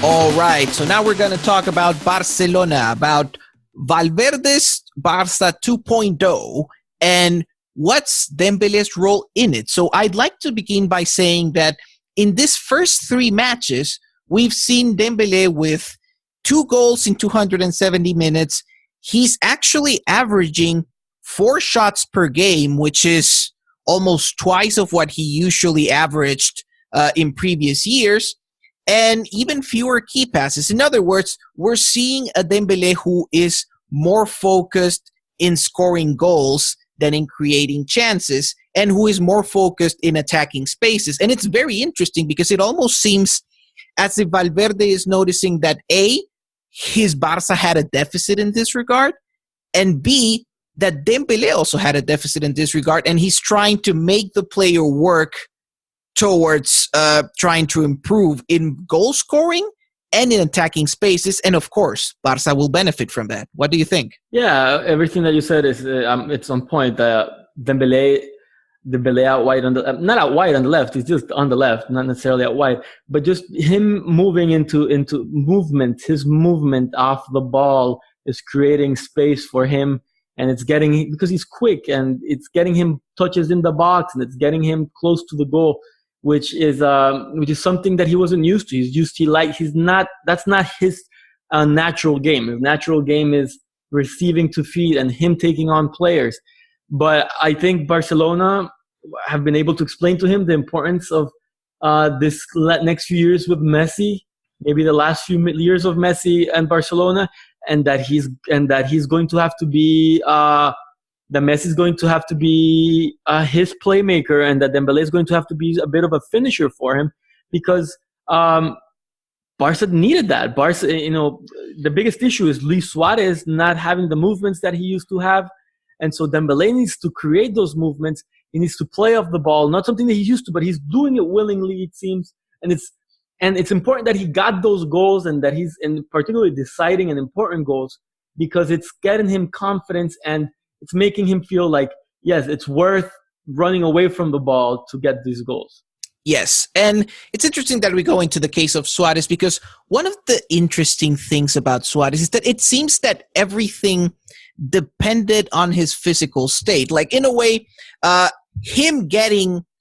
All right, so now we're going to talk about Barcelona, about Valverde's Barça 2.0, and what's Dembélé's role in it. So I'd like to begin by saying that in this first 3 matches, we've seen Dembélé with 2 goals in 270 minutes. He's actually averaging 4 shots per game, which is almost twice of what he usually averaged in previous years, and even fewer key passes. In other words, we're seeing a Dembélé who is more focused in scoring goals than in creating chances, and who is more focused in attacking spaces. And it's very interesting because it almost seems as if Valverde is noticing that A, his Barca had a deficit in this regard, and B, that Dembélé also had a deficit in this regard, and he's trying to make the player work towards trying to improve in goal scoring and in attacking spaces. And of course, Barca will benefit from that. What do you think? Yeah, everything that you said is it's on point. Dembélé out wide on the not out wide on the left. He's just on the left, not necessarily out wide, but just him moving into movement. His movement off the ball is creating space for him, and it's getting, because he's quick, and it's getting him touches in the box, and it's getting him close to the goal, which is something that he wasn't used to. That's not his natural game. His natural game is receiving to feed and him taking on players. But I think Barcelona have been able to explain to him the importance of this next few years with Messi, maybe the last few years of Messi and Barcelona, and that he's going to have to be that Messi is going to have to be his playmaker, and that Dembélé is going to have to be a bit of a finisher for him, because Barca needed that. Barca, the biggest issue is Luis Suarez not having the movements that he used to have. And so Dembélé needs to create those movements. He needs to play off the ball, not something that he used to, but he's doing it willingly, it seems. And it's important that he got those goals, and that he's particularly deciding and important goals, because it's getting him confidence, and it's making him feel like, yes, it's worth running away from the ball to get these goals. Yes, and it's interesting that we go into the case of Suarez, because one of the interesting things about Suarez is that it seems that everything depended on his physical state. Like, in a way, him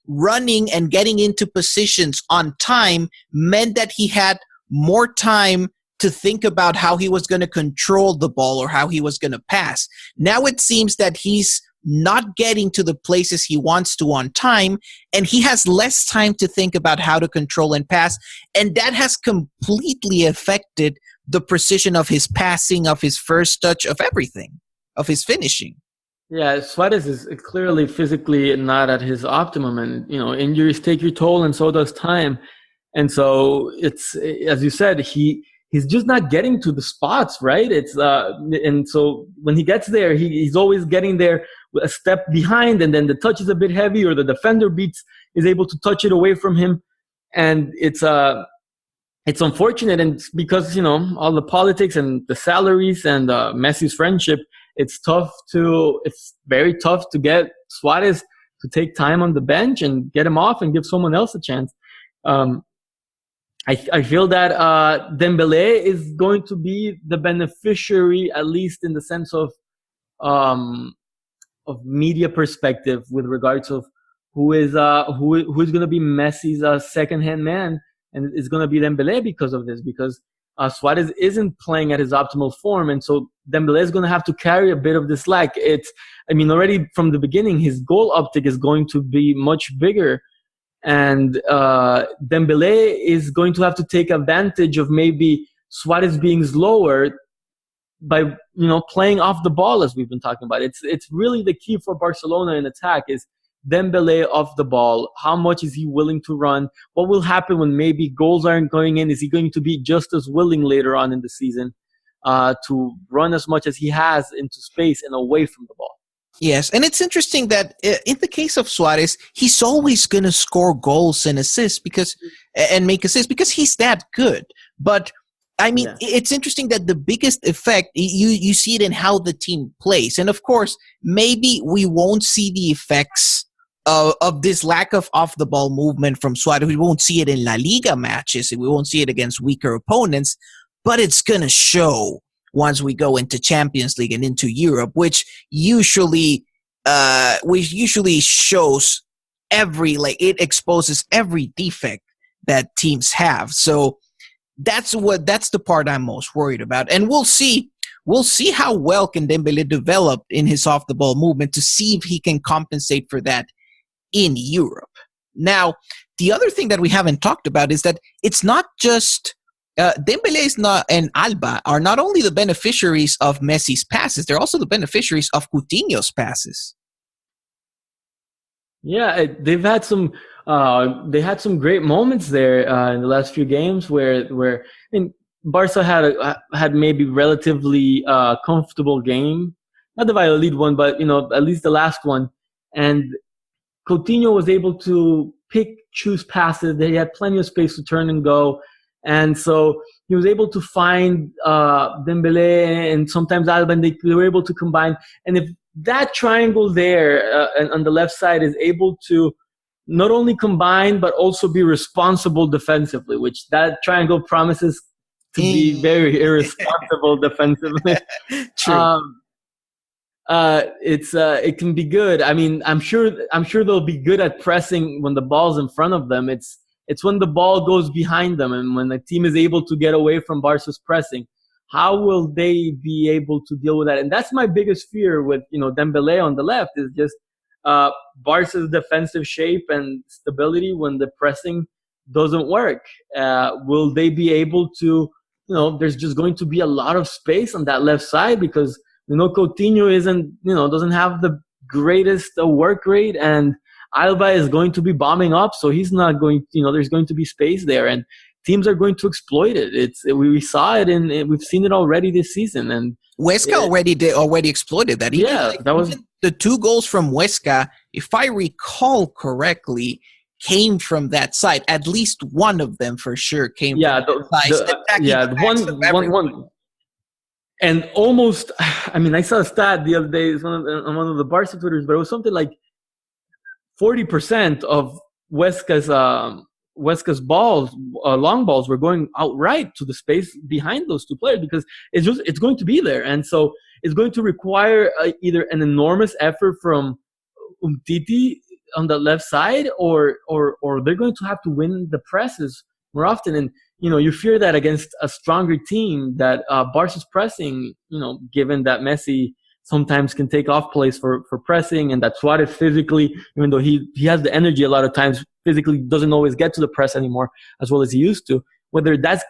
running and getting into positions on time meant that he had more time to think about how he was going to control the ball or how he was going to pass. Now it seems that he's not getting to the places he wants to on time, and he has less time to think about how to control and pass, and that has completely affected the precision of his passing, of his first touch, of everything, of his finishing. Yeah, Suarez is clearly physically not at his optimum, and injuries take your toll, and so does time. And so it's, as you said, he's just not getting to the spots, right? And so when he gets there, he's always getting there a step behind, and then the touch is a bit heavy, or the defender is able to touch it away from him, and it's unfortunate. And because all the politics and the salaries and Messi's friendship, it's very tough to get Suarez to take time on the bench and get him off and give someone else a chance. I feel that Dembélé is going to be the beneficiary, at least in the sense of media perspective, with regards of who is going to be Messi's second-hand man, and it's going to be Dembélé because of this, because Suarez isn't playing at his optimal form, and so Dembélé is going to have to carry a bit of the slack. Already from the beginning, his goal uptick is going to be much bigger, and Dembélé is going to have to take advantage of maybe Suarez being slower by playing off the ball, as we've been talking about. It's really the key for Barcelona in attack is Dembélé off the ball. How much is he willing to run? What will happen when maybe goals aren't going in? Is he going to be just as willing later on in the season to run as much as he has into space and away from the ball? Yes, and it's interesting that in the case of Suarez, he's always going to score goals and assists and make assists because he's that good. But It's interesting that the biggest effect, you see it in how the team plays. And of course, maybe we won't see the effects of this lack of off-the-ball movement from Suarez. We won't see it in La Liga matches, and we won't see it against weaker opponents, but it's going to show once we go into Champions League and into Europe, which usually shows it exposes every defect that teams have. So that's the part I'm most worried about. And we'll see how well can Dembélé develop in his off the ball movement to see if he can compensate for that in Europe. Now, the other thing that we haven't talked about is that it's not just Dembélé and Alba are not only the beneficiaries of Messi's passes, they're also the beneficiaries of Coutinho's passes. Yeah, they've had some. They had some great moments there in the last few games where I mean, Barca had maybe relatively comfortable game, not the Valladolid one, but at least the last one, and Coutinho was able to choose passes. They had plenty of space to turn and go. And so he was able to find Dembélé and sometimes Alba, and they were able to combine. And if that triangle there on the left side is able to not only combine, but also be responsible defensively, which that triangle promises to be very irresponsible defensively. True. It can be good. I mean, I'm sure they'll be good at pressing when the ball's in front of them. It's when the ball goes behind them and when the team is able to get away from Barca's pressing. How will they be able to deal with that? And that's my biggest fear with Dembélé on the left is just Barca's defensive shape and stability when the pressing doesn't work. Will they be able to? There's just going to be a lot of space on that left side because Coutinho doesn't have the greatest work rate, and Alba is going to be bombing up, so he's not going. There's going to be space there, and teams are going to exploit it. We saw it, and we've seen it already this season. And Huesca already exploited that. Even the 2 goals from Huesca, if I recall correctly, came from that side. At least one of them for sure came from that side. One. And almost, I mean, I saw a stat the other day on one of the Barca Twitters, but it was something like 40% of Huesca's balls, long balls, were going outright to the space behind those 2 players because it's going to be there, and so it's going to require either an enormous effort from Umtiti on the left side, or they're going to have to win the presses more often. And you fear that against a stronger team that Barca's pressing, given that Messi sometimes can take off plays for pressing, and that Suarez physically, even though he has the energy a lot of times, physically doesn't always get to the press anymore as well as he used to. Whether that's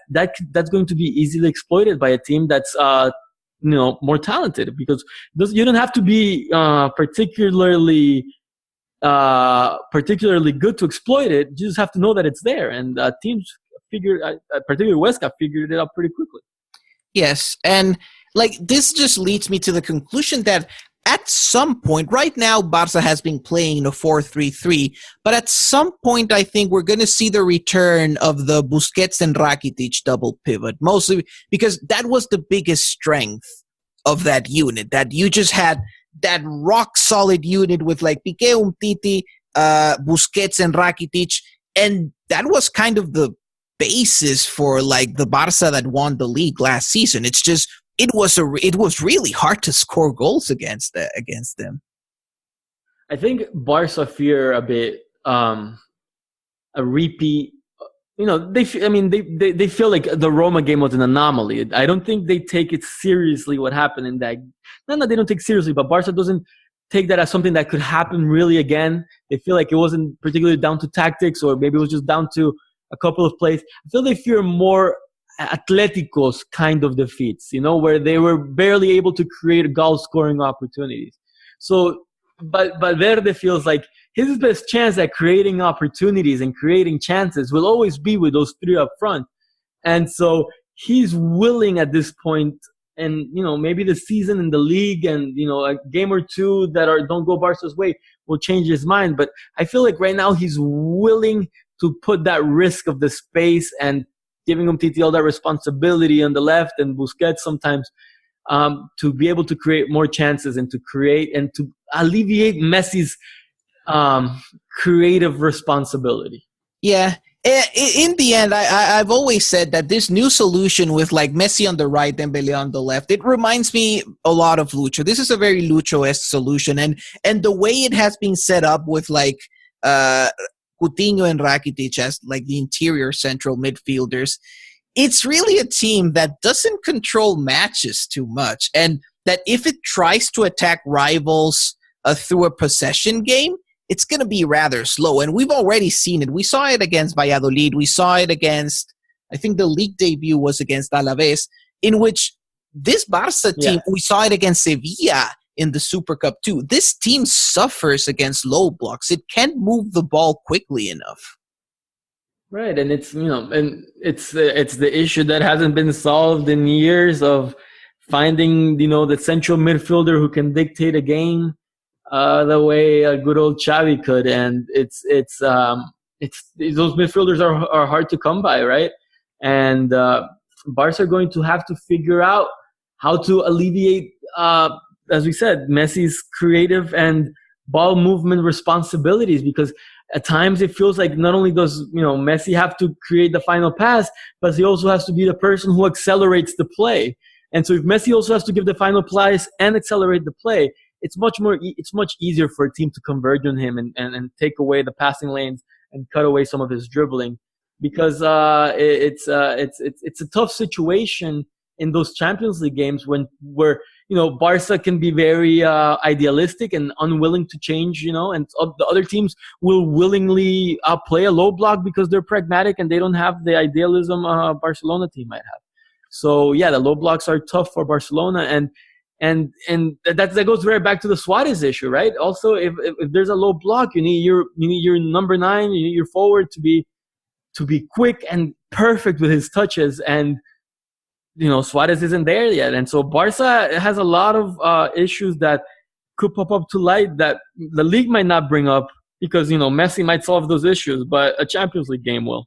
going to be easily exploited by a team that's more talented, because you don't have to be particularly good to exploit it. You just have to know that it's there, and teams particularly Huesca figured it out pretty quickly. Yes, and this just leads me to the conclusion that at some point, right now, Barca has been playing in a 4-3-3, but at some point, I think we're going to see the return of the Busquets and Rakitic double pivot, mostly because that was the biggest strength of that unit, that you just had that rock-solid unit with Piqué, Umtiti, Busquets, and Rakitic, and that was kind of the basis for the Barca that won the league last season. It's just it was really hard to score goals against them. I think Barca fear a bit a repeat. They feel like the Roma game was an anomaly. I don't think they take it seriously what happened in that. Not that they don't take it seriously, but Barca doesn't take that as something that could happen really again. They feel like it wasn't particularly down to tactics, or maybe it was just down to a couple of plays. I feel they fear more Atletico's kind of defeats, where they were barely able to create goal-scoring opportunities. So, but Valverde feels like his best chance at creating opportunities and creating chances will always be with those 3 up front. And so he's willing at this point, and maybe the season in the league and a game or 2 that don't go Barca's way will change his mind. But I feel like right now he's willing to put that risk of the space and giving Umtiti all that responsibility on the left and Busquets sometimes to be able to create more chances and to create and to alleviate Messi's creative responsibility. Yeah. In the end, I've always said that this new solution with Messi on the right, Dembélé on the left, it reminds me a lot of Lucho. This is a very Lucho-esque solution, and the way it has been set up with Coutinho and Rakitic as the interior central midfielders, it's really a team that doesn't control matches too much, and that if it tries to attack rivals through a possession game, it's going to be rather slow. And we've already seen it. We saw it against Valladolid. We saw it against, I think the league debut was against Alaves, in which this Barca team, we saw it against Sevilla in the Super Cup too. This team suffers against low blocks. It can't move the ball quickly enough. Right, and it's it's the issue that hasn't been solved in years of finding the central midfielder who can dictate a game the way a good old Xavi could, and it's those midfielders are hard to come by, right? And Barca are going to have to figure out how to alleviate, as we said, Messi's creative and ball movement responsibilities, because at times it feels like not only does Messi have to create the final pass, but he also has to be the person who accelerates the play. And so if Messi also has to give the final pass and accelerate the play, it's much easier for a team to converge on him and take away the passing lanes and cut away some of his dribbling, because it's a tough situation in those Champions League games where Barca can be very idealistic and unwilling to change, and the other teams will willingly play a low block because they're pragmatic and they don't have the idealism Barcelona team might have. So yeah, the low blocks are tough for Barcelona, and that goes right back to the Suarez issue, right? Also, if there's a low block, you need your number 9, you need your forward to be quick and perfect with his touches, and Suarez isn't there yet. And so Barca has a lot of issues that could pop up to light that the league might not bring up, because Messi might solve those issues, but a Champions League game will.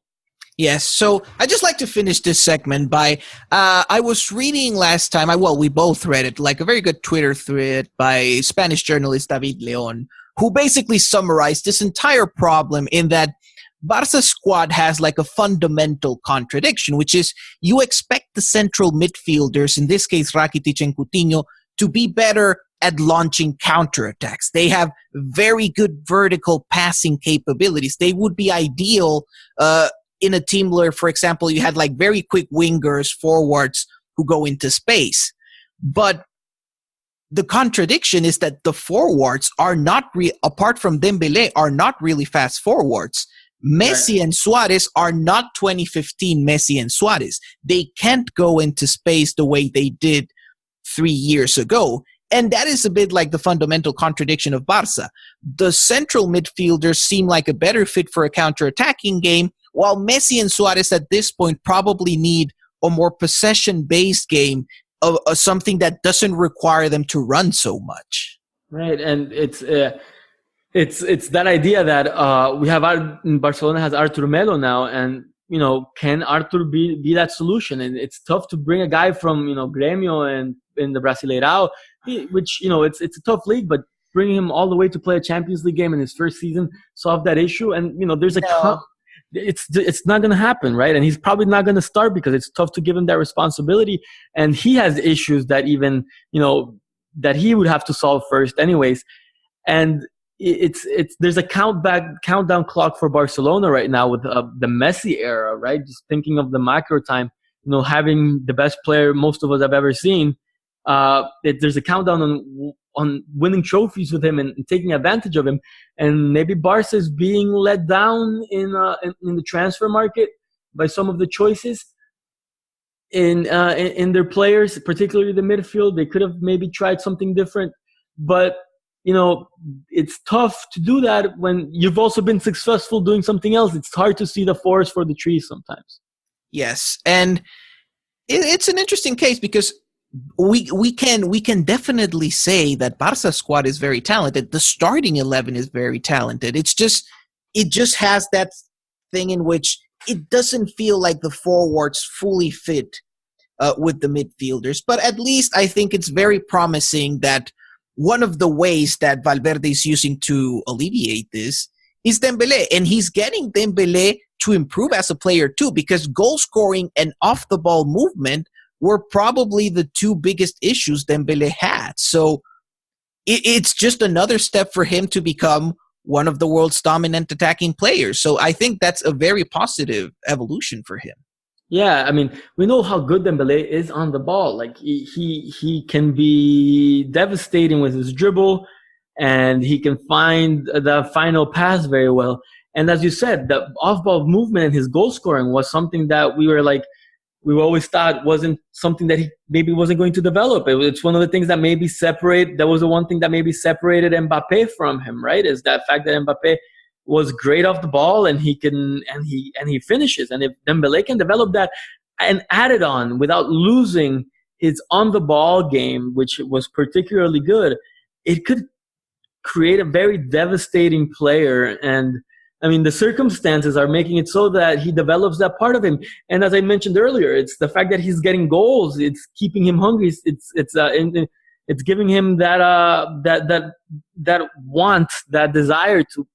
Yes, so I just like to finish this segment by, I was reading last time, we both read it, like a very good Twitter thread by Spanish journalist David Leon, who basically summarized this entire problem in that Barca's squad has like a fundamental contradiction, which is you expect the central midfielders, in this case Rakitic and Coutinho, to be better at launching counterattacks. They have very good vertical passing capabilities. They would be ideal in a team where, for example, you had like very quick wingers, forwards who go into space. But the contradiction is that the forwards are not, apart from Dembélé, are not really fast forwards. Messi and Suarez are not 2015 Messi and Suarez. They can't go into space the way they did 3 years ago. And that is a bit like the fundamental contradiction of Barca. The central midfielders seem like a better fit for a counter-attacking game, while Messi and Suarez at this point probably need a more possession-based game, of something that doesn't require them to run so much. Right, and it's that idea that we have Barcelona has Artur Melo now, and can Artur be that solution? And it's tough to bring a guy from Grêmio and in the Brasileirão, which it's a tough league, but bringing him all the way to play a Champions League game in his first season solve that issue. And there's it's not going to happen, right? And he's probably not going to start because it's tough to give him that responsibility, and he has issues that even that he would have to solve first, anyways. And there's a countdown clock for Barcelona right now with the Messi era, right? Just thinking of the macro time, having the best player most of us have ever seen. There's a countdown on winning trophies with him and taking advantage of him, and maybe Barca is being let down in the transfer market by some of the choices in their players, particularly the midfield. They could have maybe tried something different, but it's tough to do that when you've also been successful doing something else. It's hard to see the forest for the trees sometimes. Yes, and it's an interesting case because we can definitely say that Barca's squad is very talented. The starting 11 is very talented. It just has that thing in which it doesn't feel like the forwards fully fit with the midfielders. But at least I think it's very promising that one of the ways that Valverde is using to alleviate this is Dembélé, and he's getting Dembélé to improve as a player too, because goal scoring and off the ball movement were probably the two biggest issues Dembélé had. So it's just another step for him to become one of the world's dominant attacking players. So I think that's a very positive evolution for him. Yeah, I mean, we know how good Dembélé is on the ball. Like he can be devastating with his dribble, and he can find the final pass very well. And as you said, the off-ball movement and his goal scoring was something that we always thought wasn't something that he maybe wasn't going to develop. It's one of the things that that was the one thing that maybe separated Mbappe from him, right? Is that fact that Mbappe was great off the ball and he finishes. And if Dembélé can develop that and add it on without losing his on the ball game, which was particularly good, it could create a very devastating player. And I mean, the circumstances are making it so that he develops that part of him. And as I mentioned earlier, it's the fact that he's getting goals. It's keeping him hungry. It's giving him that want, that desire to,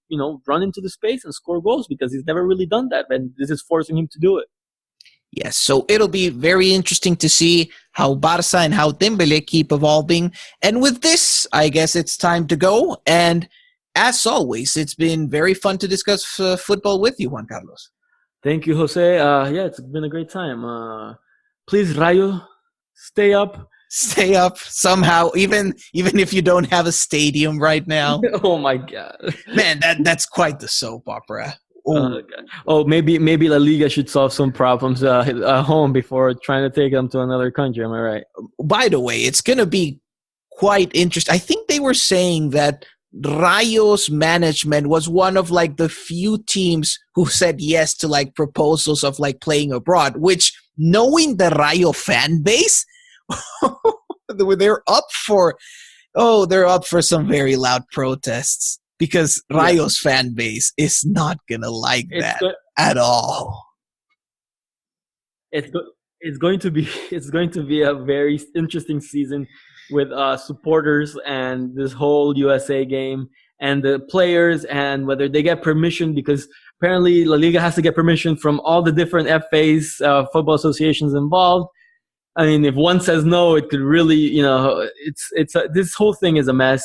run into the space and score goals, because he's never really done that. And this is forcing him to do it. Yes, so it'll be very interesting to see how Barca and how Dembélé keep evolving. And with this, I guess it's time to go. And as always, it's been very fun to discuss football with you, Juan Carlos. Thank you, Jose. It's been a great time. Please, Rayo, stay up. Stay up somehow, even if you don't have a stadium right now. Oh, my God. Man, that's quite the soap opera. Maybe La Liga should solve some problems at home before trying to take them to another country. Am I right? By the way, it's going to be quite interesting. I think they were saying that Rayo's management was one of the few teams who said yes to proposals of playing abroad, which, knowing the Rayo fan base, they're up for some very loud protests. Because Rayo's fan base is not gonna like that at all. It's going to be a very interesting season with supporters and this whole USA game and the players, and whether they get permission, because apparently La Liga has to get permission from all the different FAs, football associations involved. I mean, if one says no, it could really, this whole thing is a mess.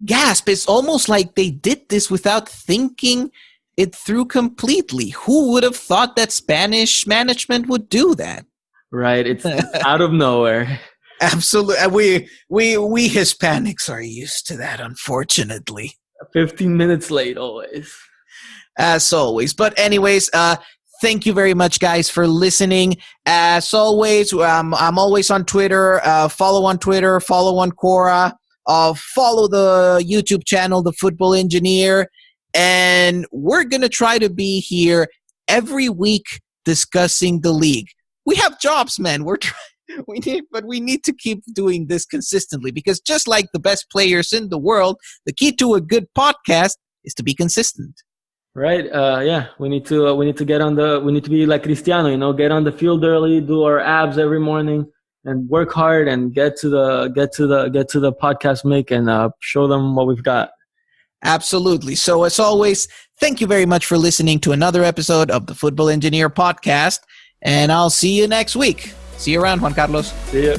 Gasp! It's almost like they did this without thinking it through completely. Who would have thought that Spanish management would do that? Right, it's out of nowhere. Absolutely, we Hispanics are used to that, unfortunately. 15 minutes late, always. As always. But anyways, thank you very much, guys, for listening. As always, I'm always on Twitter. Follow on Twitter. Follow on Quora. Follow the YouTube channel, The Football Engineer. And we're going to try to be here every week discussing the league. We have jobs, man. We need to keep doing this consistently, because just like the best players in the world, the key to a good podcast is to be consistent. Right. We need to get on we need to be like Cristiano, get on the field early, do our abs every morning, and work hard and get to the podcast mic and show them what we've got. Absolutely. So as always, thank you very much for listening to another episode of the Football Engineer podcast, and I'll see you next week. See you around, Juan Carlos. See ya.